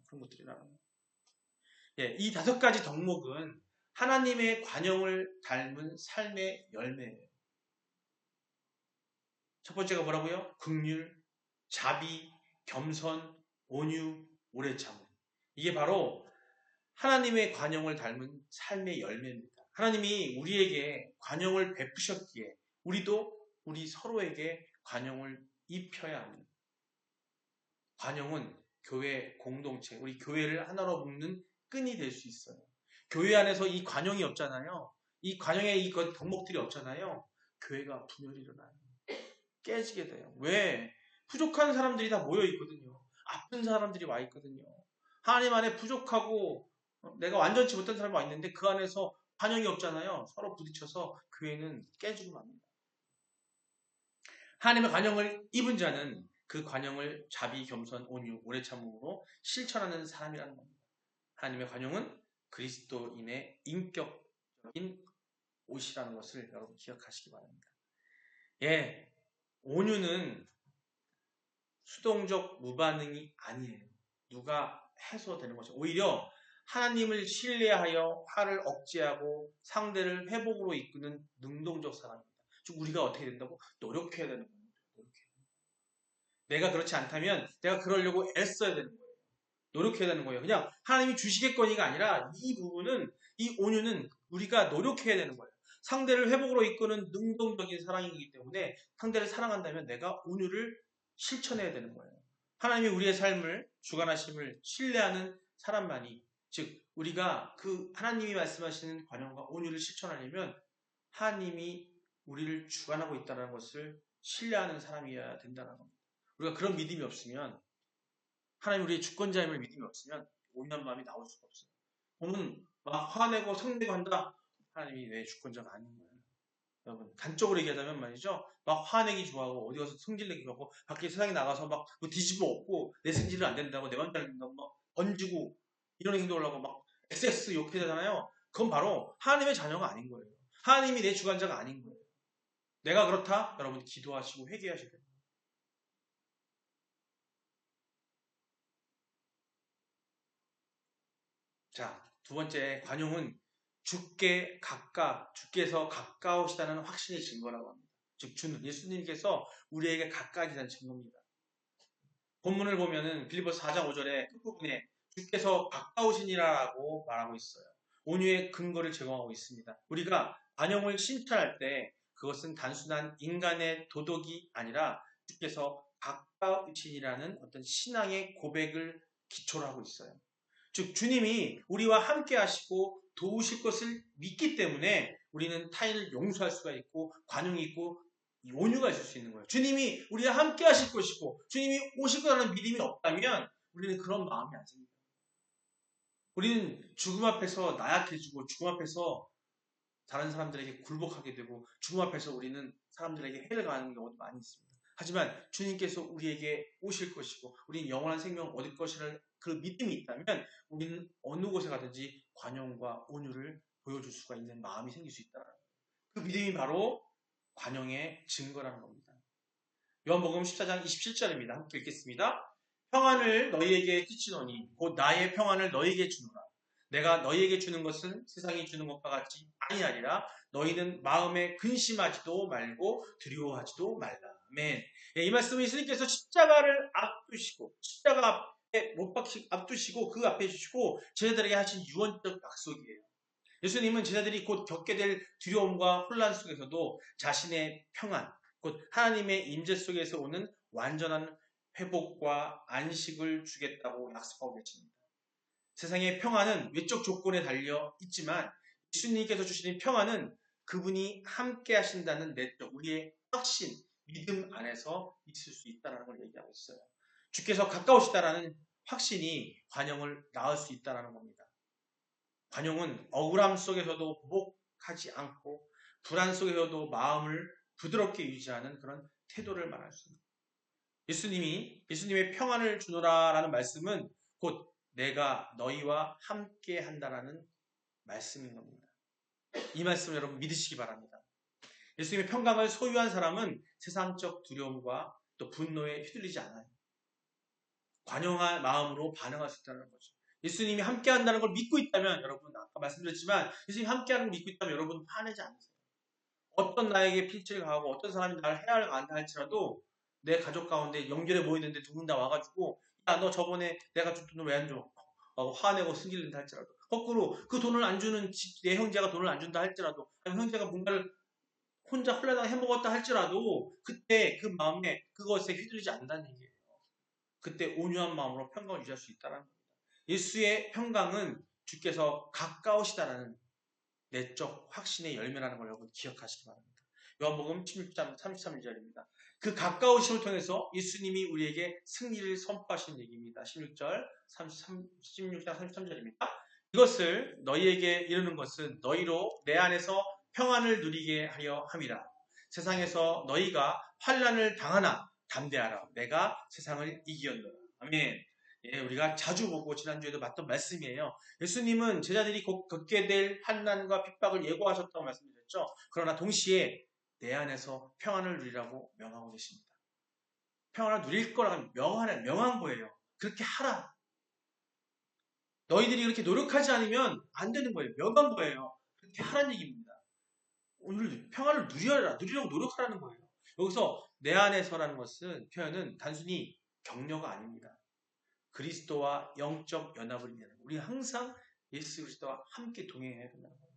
그런 것들이 일어나는 거예요. 예, 이 5가지 덕목은 하나님의 관용을 닮은 삶의 열매예요. 첫 번째가 뭐라고요? 긍휼, 자비, 겸손, 온유, 오래 참음. 이게 바로 하나님의 관용을 닮은 삶의 열매입니다. 하나님이 우리에게 관용을 베푸셨기에 우리도 우리 서로에게 관용을 입혀야 합니다. 관용은 교회 공동체, 우리 교회를 하나로 묶는 끈이 될 수 있어요. 교회 안에서 이 관용이 없잖아요. 이 관용에 이 덕목들이 없잖아요. 교회가 분열이 일어나요. 깨지게 돼요. 왜? 부족한 사람들이 다 모여 있거든요. 아픈 사람들이 와 있거든요. 하나님 안에 부족하고 내가 완전치 못한 사람이 와 있는데 그 안에서 관용이 없잖아요. 서로 부딪혀서 교회는 깨지고 맙니다. 하나님의 관용을 입은 자는 그 관용을 자비, 겸손, 온유, 오래 참음으로 실천하는 사람이라는 겁니다. 하나님의 관용은 그리스도인의 인격적인 옷이라는 것을 여러분 기억하시기 바랍니다. 예, 온유는 수동적 무반응이 아니에요. 누가 해소되는 것이 오히려 하나님을 신뢰하여 화를 억제하고 상대를 회복으로 이끄는 능동적 사람입니다. 즉 우리가 어떻게 된다고? 노력해야 되는 겁니다. 내가 그렇지 않다면 내가 그러려고 애써야 되는 거예요. 노력해야 되는 거예요. 그냥 하나님이 주시겠거니가 아니라 이 부분은, 이 온유는 우리가 노력해야 되는 거예요. 상대를 회복으로 이끄는 능동적인 사랑이기 때문에 상대를 사랑한다면 내가 온유를 실천해야 되는 거예요. 하나님이 우리의 삶을 주관하심을 신뢰하는 사람만이, 즉 우리가 그 하나님이 말씀하시는 관용과 온유를 실천하려면 하나님이 우리를 주관하고 있다는 것을 신뢰하는 사람이어야 된다는 겁니다. 우리가 그런 믿음이 없으면, 하나님 우리의 주권자임을 믿음이 없으면 온유한 마음이 나올 수가 없어요. 오늘 막 화내고 성내고 한다. 하나님이 내 주권자가 아닌 거예요. 여러분 단적으로 얘기하자면 말이죠. 막 화내기 좋아하고 어디 가서 성질내기 좋아하고 밖에 세상에 나가서 막 뒤집어 엎고 내 승질은 안 된다고 내 맘대로 된다고 막 던지고 이런 행동을 하고 막 SS 욕해대잖아요. 그건 바로 하나님의 자녀가 아닌 거예요. 하나님이 내 주관자가 아닌 거예요. 내가 그렇다? 여러분 기도하시고 회개하셔야 됩니다. 자, 두 번째 관용은 주께서 가까우시다는 확신의 증거라고 합니다. 즉 주는 예수님께서 우리에게 가까이시다는 증거입니다. 본문을 보면은 빌립보서 4장 5절에 끝부분에 주께서 가까우시니라라고 말하고 있어요. 온유의 근거를 제공하고 있습니다. 우리가 관용을 실천할 때 그것은 단순한 인간의 도덕이 아니라 주께서 가까우시니라는 어떤 신앙의 고백을 기초로 하고 있어요. 즉 주님이 우리와 함께 하시고 도우실 것을 믿기 때문에 우리는 타인을 용서할 수가 있고 관용이 있고 온유가 있을 수 있는 거예요. 주님이 우리와 함께 하실 것이고 주님이 오실 거라는 믿음이 없다면 우리는 그런 마음이 안 생깁니다. 우리는 죽음 앞에서 나약해지고 죽음 앞에서 다른 사람들에게 굴복하게 되고 죽음 앞에서 우리는 사람들에게 해를 가하는 경우도 많이 있습니다. 하지만 주님께서 우리에게 오실 것이고 우리는 영원한 생명을 얻을 것이라는 그 믿음이 있다면 우리는 어느 곳에 가든지 관용과 온유를 보여줄 수가 있는 마음이 생길 수 있다. 그 믿음이 바로 관용의 증거라는 겁니다. 요한복음 14장 27절입니다. 함께 읽겠습니다. 평안을 너희에게 끼치노니 곧 나의 평안을 너희에게 주노라. 내가 너희에게 주는 것은 세상이 주는 것과 같이 아니하리라. 너희는 마음에 근심하지도 말고 두려워하지도 말라. 아멘. 예, 이 말씀은 예수님께서 십자가를 앞두시고 십자가 앞에 못 박히고 앞두시고 그 앞에 주시고 제자들에게 하신 유언적 약속이에요. 예수님은 제자들이 곧 겪게 될 두려움과 혼란 속에서도 자신의 평안, 곧 하나님의 임재 속에서 오는 완전한 회복과 안식을 주겠다고 약속하고 계십니다. 세상의 평화는 외적 조건에 달려 있지만 예수님께서 주시는 평화는 그분이 함께 하신다는 내적 우리의 확신, 믿음 안에서 있을 수 있다는 걸 얘기하고 있어요. 주께서 가까우시다라는 확신이 관용을 낳을 수 있다는 겁니다. 관용은 억울함 속에서도 보복하지 않고 불안 속에서도 마음을 부드럽게 유지하는 그런 태도를 말할 수 있습니다. 예수님의 평안을 주노라라는 말씀은 곧 내가 너희와 함께 한다라는 말씀인 겁니다. 이 말씀을 여러분 믿으시기 바랍니다. 예수님의 평강을 소유한 사람은 세상적 두려움과 또 분노에 휘둘리지 않아요. 관용한 마음으로 반응할 수 있다는 거죠. 예수님이 함께 한다는 걸 믿고 있다면 여러분 아까 말씀드렸지만 예수님이 함께 하는 걸 믿고 있다면 여러분 화내지 않으세요. 어떤 나에게 필치를 가하고 어떤 사람이 나를 해야 한다 할지라도 내 가족 가운데 연결에 모이는데 두 분 다 와가지고 야 너 저번에 내가 준 돈을 왜 안 줘? 하고 화내고 승질 낸다 할지라도 거꾸로 그 돈을 안 주는 내 형제가 돈을 안 준다 할지라도 아니면 형제가 뭔가를 혼자 홀라당 해먹었다 할지라도 그때 그 마음에 그것에 휘둘리지 않는다는 얘기예요. 그때 온유한 마음으로 평강을 유지할 수 있다는 겁니다. 예수의 평강은 주께서 가까우시다라는 내적 확신의 열매라는 걸 여러분 기억하시기 바랍니다. 요한복음 16장 33절입니다. 그 가까우심을 통해서 예수님이 우리에게 승리를 선포하신 얘기입니다. 16장 33절입니다. 이것을 너희에게 이르는 것은 너희로 내 안에서 평안을 누리게 하려 함이라. 세상에서 너희가 환난을 당하나 담대하라. 내가 세상을 이기었노라. 아멘. 예, 우리가 자주 보고 지난주에도 봤던 말씀이에요. 예수님은 제자들이 곧 겪게 될 환난과 핍박을 예고하셨다고 말씀드렸죠. 그러나 동시에 내 안에서 평안을 누리라고 명하고 계십니다. 평안을 누릴 거라고 명한 거예요. 그렇게 하라. 너희들이 그렇게 노력하지 않으면 안 되는 거예요. 명한 거예요. 그렇게 하라는 얘기입니다. 오늘 평안을 누리려고 노력하라는 거예요. 여기서 내 안에서라는 것은 표현은 단순히 격려가 아닙니다. 그리스도와 영적 연합을 위한 우리 항상 예수 그리스도와 함께 동행해야 된다는 거예요.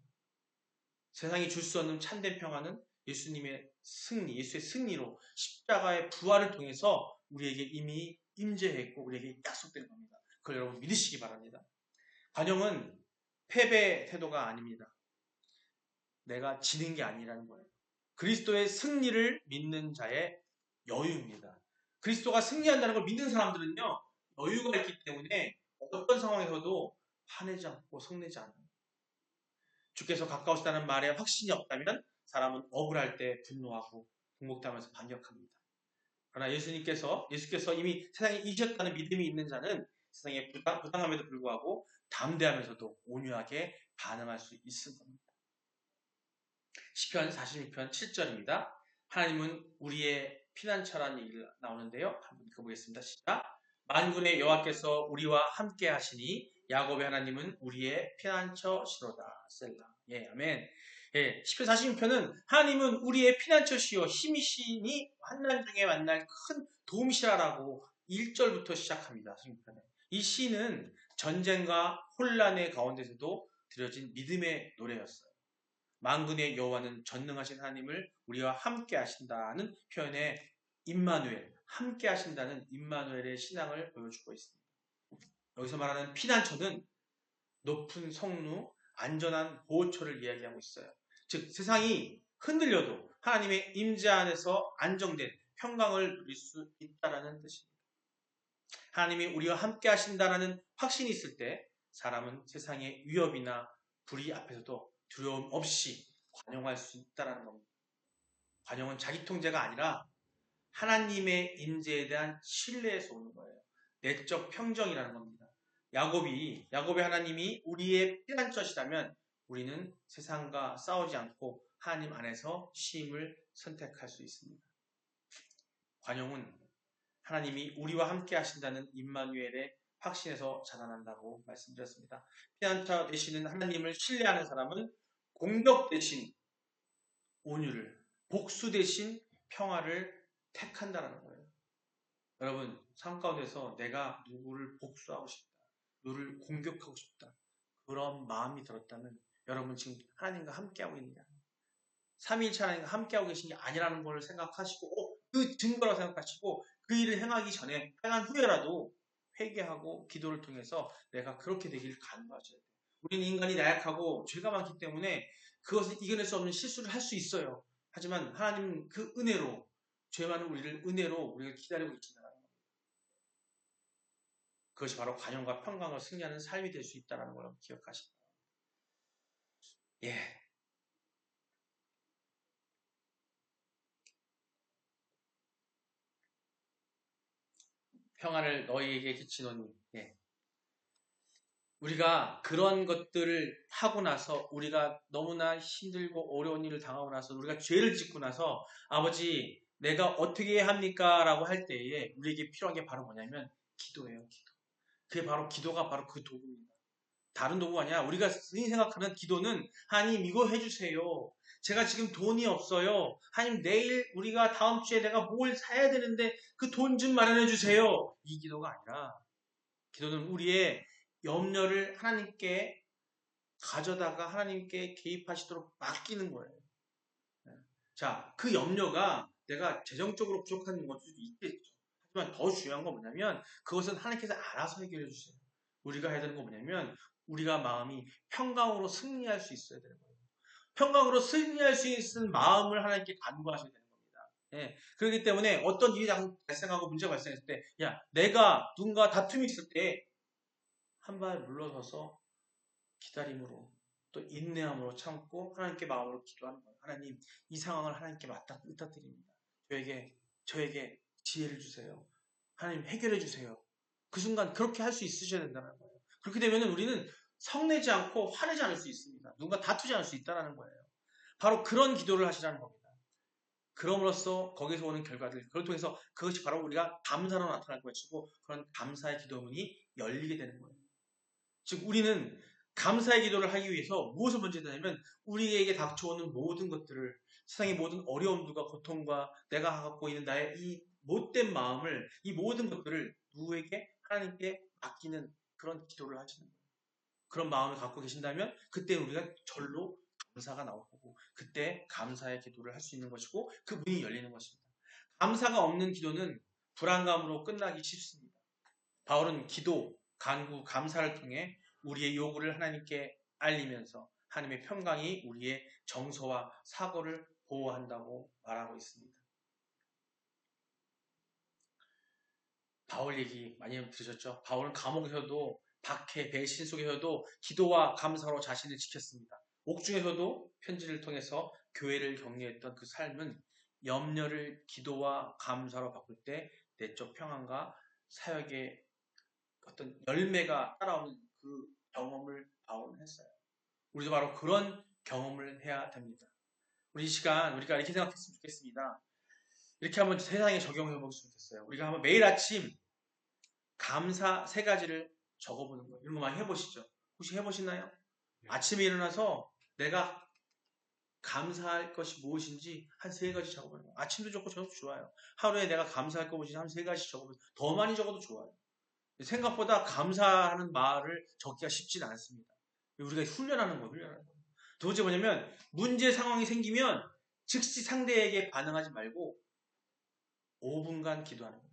세상이 줄 수 없는 참된 평화는 예수님의 승리, 예수의 승리로 십자가의 부활을 통해서 우리에게 이미 임재했고 우리에게 약속된 겁니다. 그걸 여러분 믿으시기 바랍니다. 관용은 패배 태도가 아닙니다. 내가 지는 게 아니라는 거예요. 그리스도의 승리를 믿는 자의 여유입니다. 그리스도가 승리한다는 걸 믿는 사람들은요. 여유가 있기 때문에 어떤 상황에서도 화내지 않고 성내지 않아요. 주께서 가까우시다는 말에 확신이 없다면 사람은 억울할 때 분노하고 공복당하면서 반격합니다. 그러나 예수께서 이미 세상에 이기셨다는 믿음이 있는 자는 세상의 부당함에도 불구하고 담대하면서도 온유하게 반응할 수 있을 겁니다. 시편 46편 7절입니다. 하나님은 우리의 피난처라는 얘기가 나오는데요. 한번 읽어보겠습니다. 시작. 만군의 여호와께서 우리와 함께 하시니 야곱의 하나님은 우리의 피난처시로다. 셀라. 예, 아멘. 예, 시편 46편은 하나님은 우리의 피난처시요 힘이시니 환난 중에 만날 큰 도움이시라라고 1절부터 시작합니다. 46편에. 이 시는 전쟁과 혼란의 가운데서도 드려진 믿음의 노래였어요. 만군의 여호와는 전능하신 하나님을 우리와 함께 하신다는 표현에 임마누엘, 함께 하신다는 임마누엘의 신앙을 보여주고 있습니다. 여기서 말하는 피난처는 높은 성루, 안전한 보호처를 이야기하고 있어요. 즉 세상이 흔들려도 하나님의 임재 안에서 안정된 평강을 누릴 수 있다는 뜻입니다. 하나님이 우리와 함께 하신다는 확신이 있을 때 사람은 세상의 위협이나 불의 앞에서도 두려움 없이 관용할 수 있다는 겁니다. 관용은 자기 통제가 아니라 하나님의 임재에 대한 신뢰에서 오는 거예요. 내적 평정이라는 겁니다. 야곱의 하나님이 우리의 피난처시라면 우리는 세상과 싸우지 않고 하나님 안에서 쉼을 선택할 수 있습니다. 관용은 하나님이 우리와 함께 하신다는 임마누엘의 확신에서 자라난다고 말씀드렸습니다. 피난처 되시는 하나님을 신뢰하는 사람은 공격 대신 온유를, 복수 대신 평화를 택한다는 거예요. 여러분, 삶 가운데서 내가 누구를 복수하고 싶다, 누구를 공격하고 싶다, 그런 마음이 들었다면 여러분 지금 하나님과 함께하고 있느냐? 삼위일체 하나님과 함께하고 계신 게 아니라는 걸 생각하시고 그 증거라고 생각하시고 그 일을 행하기 전에 행한 후에라도 회개하고 기도를 통해서 내가 그렇게 되길 간구하셔야 돼요. 우리는 인간이 나약하고 죄가 많기 때문에 그것을 이겨낼 수 없는 실수를 할 수 있어요. 하지만 하나님 그 은혜로 죄 많은 우리를 은혜로 우리가 기다리고 계신다는 거예요. 그것이 바로 관용과 평강을 승리하는 삶이 될 수 있다는 걸 기억하시기 바랍니다. 예. 평안을 너희에게 끼치노니 예. 우리가 그런 것들을 하고 나서 우리가 너무나 힘들고 어려운 일을 당하고 나서 우리가 죄를 짓고 나서 아버지 내가 어떻게 해야 합니까? 라고 할 때에 우리에게 필요한 게 바로 뭐냐면 기도예요. 기도. 그게 바로 기도가 바로 그 도구입니다. 다른 도구가 아니라 우리가 흔히 생각하는 기도는 하나님 이거 해주세요. 제가 지금 돈이 없어요. 하나님 내일 우리가 다음 주에 내가 뭘 사야 되는데 그 돈 좀 마련해 주세요. 이 기도가 아니라 기도는 우리의 염려를 하나님께 가져다가 하나님께 개입하시도록 맡기는 거예요. 자, 그 염려가 내가 재정적으로 부족한 것도 있겠죠. 하지만 더 중요한 건 뭐냐면 그것은 하나님께서 알아서 해결해 주세요. 우리가 해야 되는 건 뭐냐면 우리가 마음이 평강으로 승리할 수 있어야 되는 거예요. 평강으로 승리할 수 있는 마음을 하나님께 간구하셔야 되는 겁니다. 예. 그렇기 때문에 어떤 일이 발생하고 문제가 발생했을 때, 야, 내가 누군가 다툼이 있을 때 한 발 물러서서 기다림으로 또 인내함으로 참고 하나님께 마음으로 기도하는 거예요. 하나님, 이 상황을 하나님께 부탁드립니다. 저에게 지혜를 주세요. 하나님 해결해 주세요. 그 순간 그렇게 할 수 있으셔야 된다는 거예요. 그렇게 되면 우리는 성내지 않고 화내지 않을 수 있습니다. 누군가 다투지 않을 수 있다는 거예요. 바로 그런 기도를 하시라는 겁니다. 그럼으로써 거기서 오는 결과들, 그걸 통해서 그것이 바로 우리가 감사로 나타날 것이고 그런 감사의 기도문이 열리게 되는 거예요. 즉 우리는 감사의 기도를 하기 위해서 무엇을 먼저 해야 되냐면 우리에게 닥쳐오는 모든 것들을 세상의 모든 어려움들과 고통과 내가 갖고 있는 나의 이 못된 마음을 이 모든 것들을 누구에게 하나님께 맡기는 그런 기도를 하시는 거예요. 그런 마음을 갖고 계신다면 그때 우리가 절로 감사가 나올 거고 그때 감사의 기도를 할 수 있는 것이고 그 문이 열리는 것입니다. 감사가 없는 기도는 불안감으로 끝나기 쉽습니다. 바울은 기도, 간구, 감사를 통해 우리의 요구를 하나님께 알리면서 하나님의 평강이 우리의 정서와 사고를 보호한다고 말하고 있습니다. 바울 얘기 많이 들으셨죠? 바울은 감옥에서도 박해, 배신 속에서도 기도와 감사로 자신을 지켰습니다. 옥중에서도 편지를 통해서 교회를 격려했던 그 삶은 염려를 기도와 감사로 바꿀 때 내적 평안과 사역의 어떤 열매가 따라오는 그 경험을 바울은 했어요. 우리도 바로 그런 경험을 해야 됩니다. 우리 이 시간 우리가 이렇게 생각했으면 좋겠습니다. 이렇게 한번 세상에 적용해 보면 좋겠어요. 우리가 한번 매일 아침 감사 3가지를 적어보는 거예요. 이런 거 많이 해보시죠? 혹시 해보시나요? 아침에 일어나서 내가 감사할 것이 무엇인지 한 3가지 적어보는 거예요. 아침도 좋고 저녁도 좋아요. 하루에 내가 감사할 것 무엇인지 한 3가지 적어보면 더 많이 적어도 좋아요. 생각보다 감사하는 말을 적기가 쉽지는 않습니다. 우리가 훈련하는 거예요. 훈련하는 거예요. 두 번째 뭐냐면 문제 상황이 생기면 즉시 상대에게 반응하지 말고 5분간 기도하는 거예요.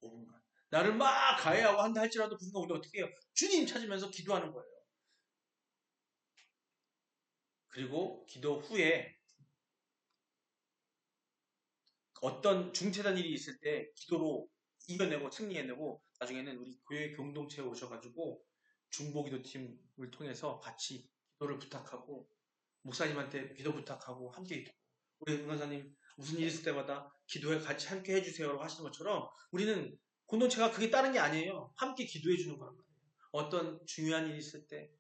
5분간. 나를 막 가해하고 한다 할지라도 그 순간 우리가 어떻게 해요? 주님 찾으면서 기도하는 거예요. 그리고 기도 후에 어떤 중대한 일이 있을 때 기도로 이겨내고 승리해내고 나중에는 우리 교회 공동체에 오셔가지고 중보기도팀을 통해서 같이 기도를 부탁하고 목사님한테 기도 부탁하고 함께 기도. 우리 은강사님 무슨 일 있을 때마다 기도에 같이 함께 해주세요라고 하시는 것처럼 우리는 공동체가 그게 다른 게 아니에요. 함께 기도해 주는 거란 말이에요. 어떤 중요한 일이 있을 때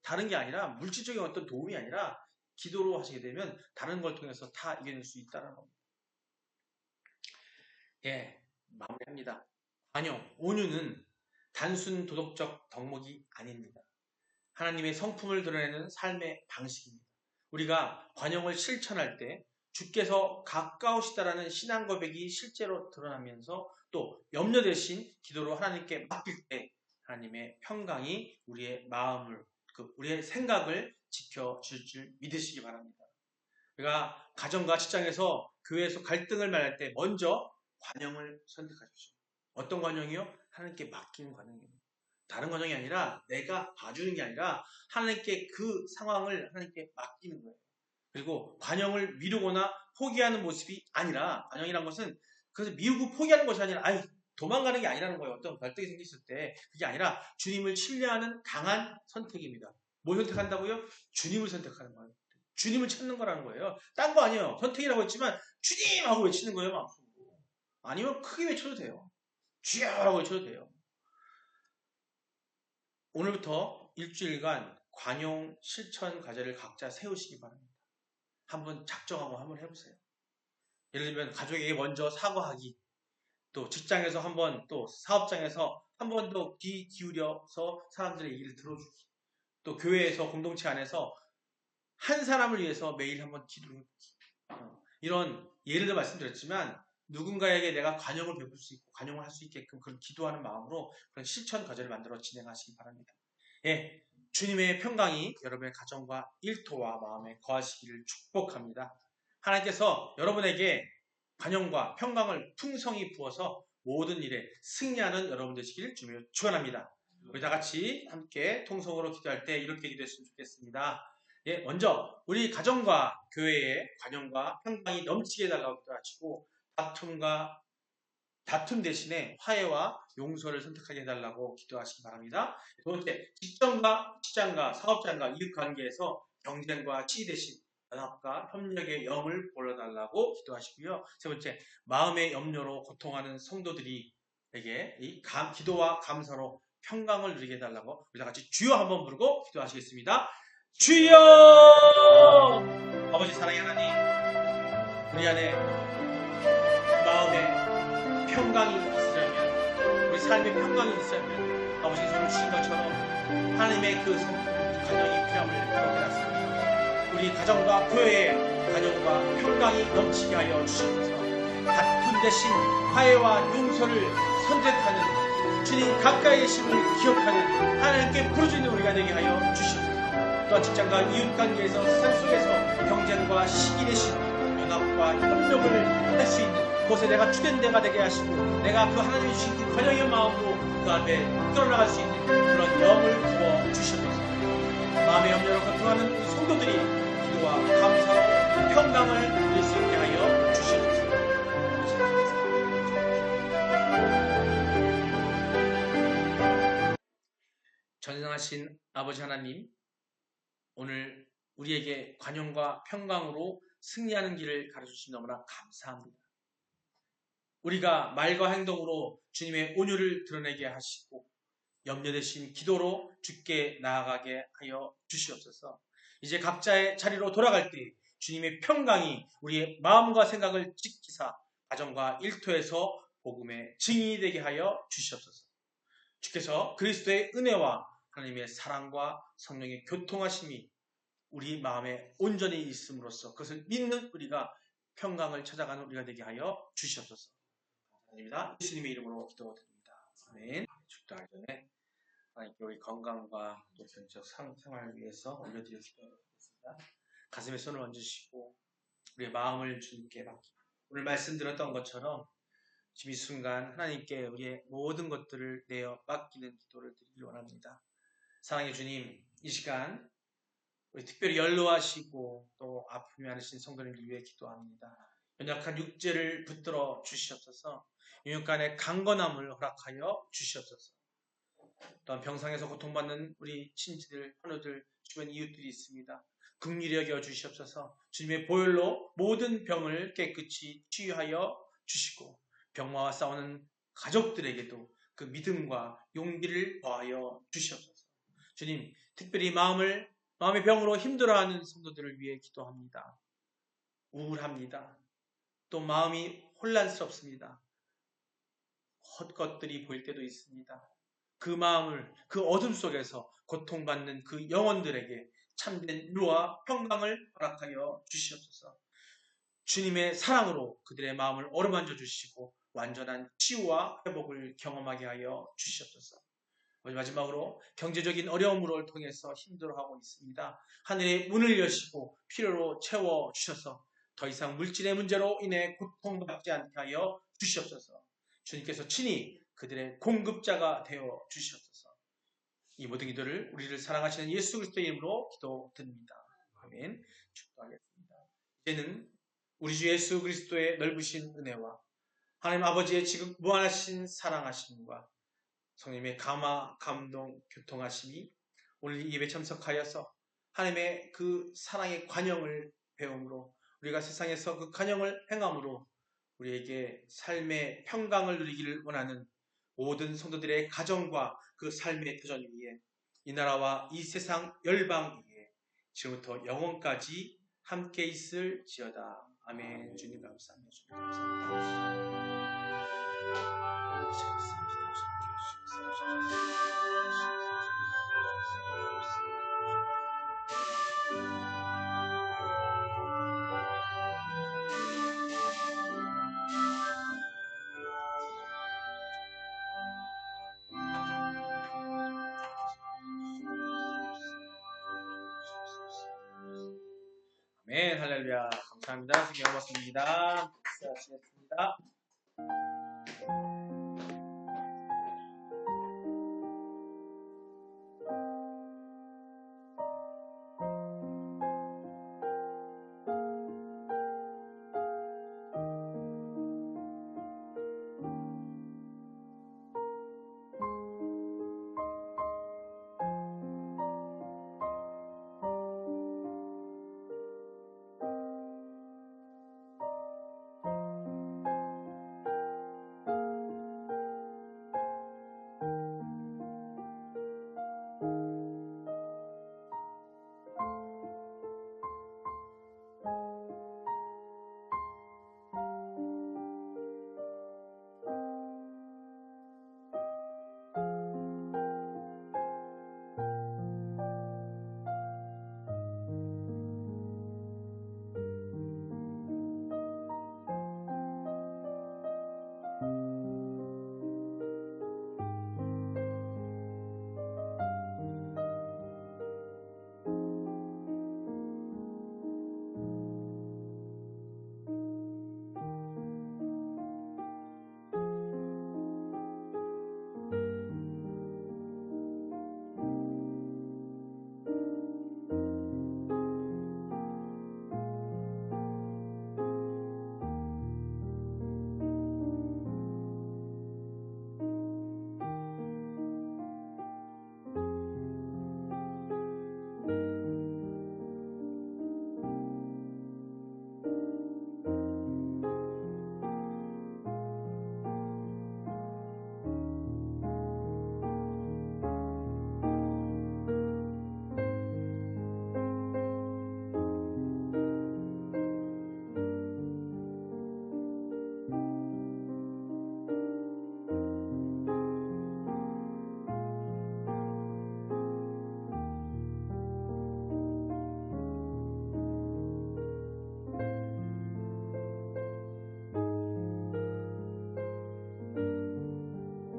다른 게 아니라 물질적인 어떤 도움이 아니라 기도로 하시게 되면 다른 걸 통해서 다 이겨낼 수 있다는 겁니다. 예, 마무리합니다. 관용, 온유는 단순 도덕적 덕목이 아닙니다. 하나님의 성품을 드러내는 삶의 방식입니다. 우리가 관용을 실천할 때 주께서 가까우시다라는 신앙 고백이 실제로 드러나면서 또 염려 대신 기도로 하나님께 맡길 때 하나님의 평강이 우리의 마음을, 우리의 생각을 지켜줄 줄 믿으시기 바랍니다. 우리가 가정과 직장에서 교회에서 갈등을 말할 때 먼저 관용을 선택하십시오. 어떤 관용이요? 하나님께 맡기는 관용입니다. 다른 관용이 아니라 내가 봐주는 게 아니라 하나님께 그 상황을 하나님께 맡기는 거예요. 그리고 관용을 미루거나 포기하는 모습이 아니라, 관용이란 것은 그래서 미루고 포기하는 것이 아니라 도망가는 게 아니라는 거예요. 어떤 갈등이 생겼을 때 그게 아니라 주님을 신뢰하는 강한 선택입니다. 뭘 선택한다고요? 주님을 선택하는 거예요. 주님을 찾는 거라는 거예요. 딴 거 아니에요. 선택이라고 했지만 주님 하고 외치는 거예요. 마음속으로. 아니면 크게 외쳐도 돼요. 주여라고 외쳐도 돼요. 오늘부터 일주일간 관용 실천 과제를 각자 세우시기 바랍니다. 한번 작정하고 한번 해보세요. 예를 들면 가족에게 먼저 사과하기, 또 직장에서 한번, 또 사업장에서 한 번 더 귀 기울여서 사람들의 얘기를 들어주기, 또 교회에서 공동체 안에서 한 사람을 위해서 매일 한번 기도해보기. 이런 예를 들어 말씀드렸지만 누군가에게 내가 관용을 베풀 수 있고 관용을 할 수 있게끔 그런 기도하는 마음으로 그런 실천 과제를 만들어 진행하시기 바랍니다. 예, 주님의 평강이 여러분의 가정과 일터와 마음에 거하시기를 축복합니다. 하나님께서 여러분에게 관용과 평강을 풍성히 부어서 모든 일에 승리하는 여러분 되시길 주님을 축원합니다. 우리 다 같이 함께 통성으로 기도할 때 이렇게 기도했으면 좋겠습니다. 예, 먼저 우리 가정과 교회에 관용과 평강이 넘치게 해달라고 기도하시고, 다툼 대신에 화해와 용서를 선택하게 해달라고 기도하시기 바랍니다. 두 번째, 직장과 사업장과 이웃관계에서 경쟁과 치이 대신 연합과 협력의 영을 보여달라고 기도하시고요. 세 번째, 마음의 염려로 고통하는 성도들에게 이 기도와 감사로 평강을 누리게 해달라고 우리 다 같이 주여 한번 부르고 기도하시겠습니다. 주여! 아버지 사랑의 하나님, 우리 안에 마음에 평강이 있으려면, 우리 삶에 평강이 있으려면 아버지 손을 주신 것처럼 하나님의 그 관용이 필요함을 깨닫습니다. 우리 가정과 교회에 관용과 평강이 넘치게 하여 주시옵소서. 다툼 대신 화해와 용서를 선택하는 주님 가까이 계심을 기억하는 하나님께 부르짖는 우리가 되게 하여 주시옵소서. 또한 직장과 이웃관계에서 세상 속에서 경쟁과 시기 대신 연합과 협력을 할 수 있는 그곳에 내가 주된 데가 되게 하시고, 내가 그 하나님이 주신 그 관용의 마음으로 그 앞에 끌어나갈 수 있는 그런 영을 부어 주시옵소서. 마음의 염려로 고통하는 우리 성도들이 기도와 감사로 평강을 누릴 수 있게 하여 주시옵소서. 전능하신 아버지 하나님, 오늘 우리에게 관용과 평강으로 승리하는 길을 가르쳐주신 너무나 감사합니다. 우리가 말과 행동으로 주님의 온유를 드러내게 하시고 염려되신 기도로 주께 나아가게 하여 주시옵소서. 이제 각자의 자리로 돌아갈 때 주님의 평강이 우리의 마음과 생각을 지키사 가정과 일터에서 복음의 증인이 되게 하여 주시옵소서. 주께서 그리스도의 은혜와 하나님의 사랑과 성령의 교통하심이 우리 마음에 온전히 있음으로써 그것을 믿는 우리가 평강을 찾아가는 우리가 되게 하여 주시옵소서. 감사드립니다. 예수님의 이름으로 기도드립니다. 아멘. 축도하기 전에 하나님께 우리 건강과 또 전적 생활을 위해서 올려드려 기도하겠습니다. 가슴에 손을 얹으시고 우리의 마음을 주님께 맡기고, 오늘 말씀드렸던 것처럼 지금 이 순간 하나님께 우리의 모든 것들을 내어 맡기는 기도를 드리기 원합니다. 사랑의 주님, 이 시간 우리 특별히 연로하시고 또 아픔이 많으신 성도님들 위해 기도합니다. 연약한 육체를 붙들어 주시옵소서. 육간의 강건함을 허락하여 주시옵소서. 또한 병상에서 고통받는 우리 친지들, 환우들, 주변 이웃들이 있습니다. 긍휼히 여겨 주시옵소서. 주님의 보혈로 모든 병을 깨끗이 치유하여 주시고, 병마와 싸우는 가족들에게도 그 믿음과 용기를 더하여 주시옵소서. 주님, 특별히 마음의 병으로 힘들어하는 성도들을 위해 기도합니다. 우울합니다. 또 마음이 혼란스럽습니다. 헛것들이 보일 때도 있습니다. 그 마음을, 그 어둠 속에서 고통받는 그 영혼들에게 참된 위로와 평강을 허락하여 주시옵소서. 주님의 사랑으로 그들의 마음을 어루만져 주시고 완전한 치유와 회복을 경험하게 하여 주시옵소서. 마지막으로 경제적인 어려움을 통해서 힘들어하고 있습니다. 하늘의 문을 여시고 필요로 채워주셔서 더 이상 물질의 문제로 인해 고통받지 않게 하여 주시옵소서. 주님께서 친히 그들의 공급자가 되어 주시옵소서. 이 모든 기도를 우리를 사랑하시는 예수 그리스도의 이름으로 기도드립니다. 아멘. 축도하겠습니다. 이제는 우리 주 예수 그리스도의 넓으신 은혜와 하나님 아버지의 지극 무한하신 사랑하심과 성령님의 감화, 감동, 교통하심이 오늘 이 예배 참석하여서 하나님의 그 사랑의 관영을 배움으로 우리가 세상에서 그 관영을 행함으로 우리에게 삶의 평강을 누리기를 원하는 모든 성도들의 가정과 그 삶의 도전 위에 이 나라와 이 세상 열방 위에 지금부터 영원까지 함께 있을지어다. 아멘. 주님 감사합니다. 주님 감사합니다. 아멘. 할렐루야. 감사합니다. 승경 고맙습니다. 수고하셨습니다.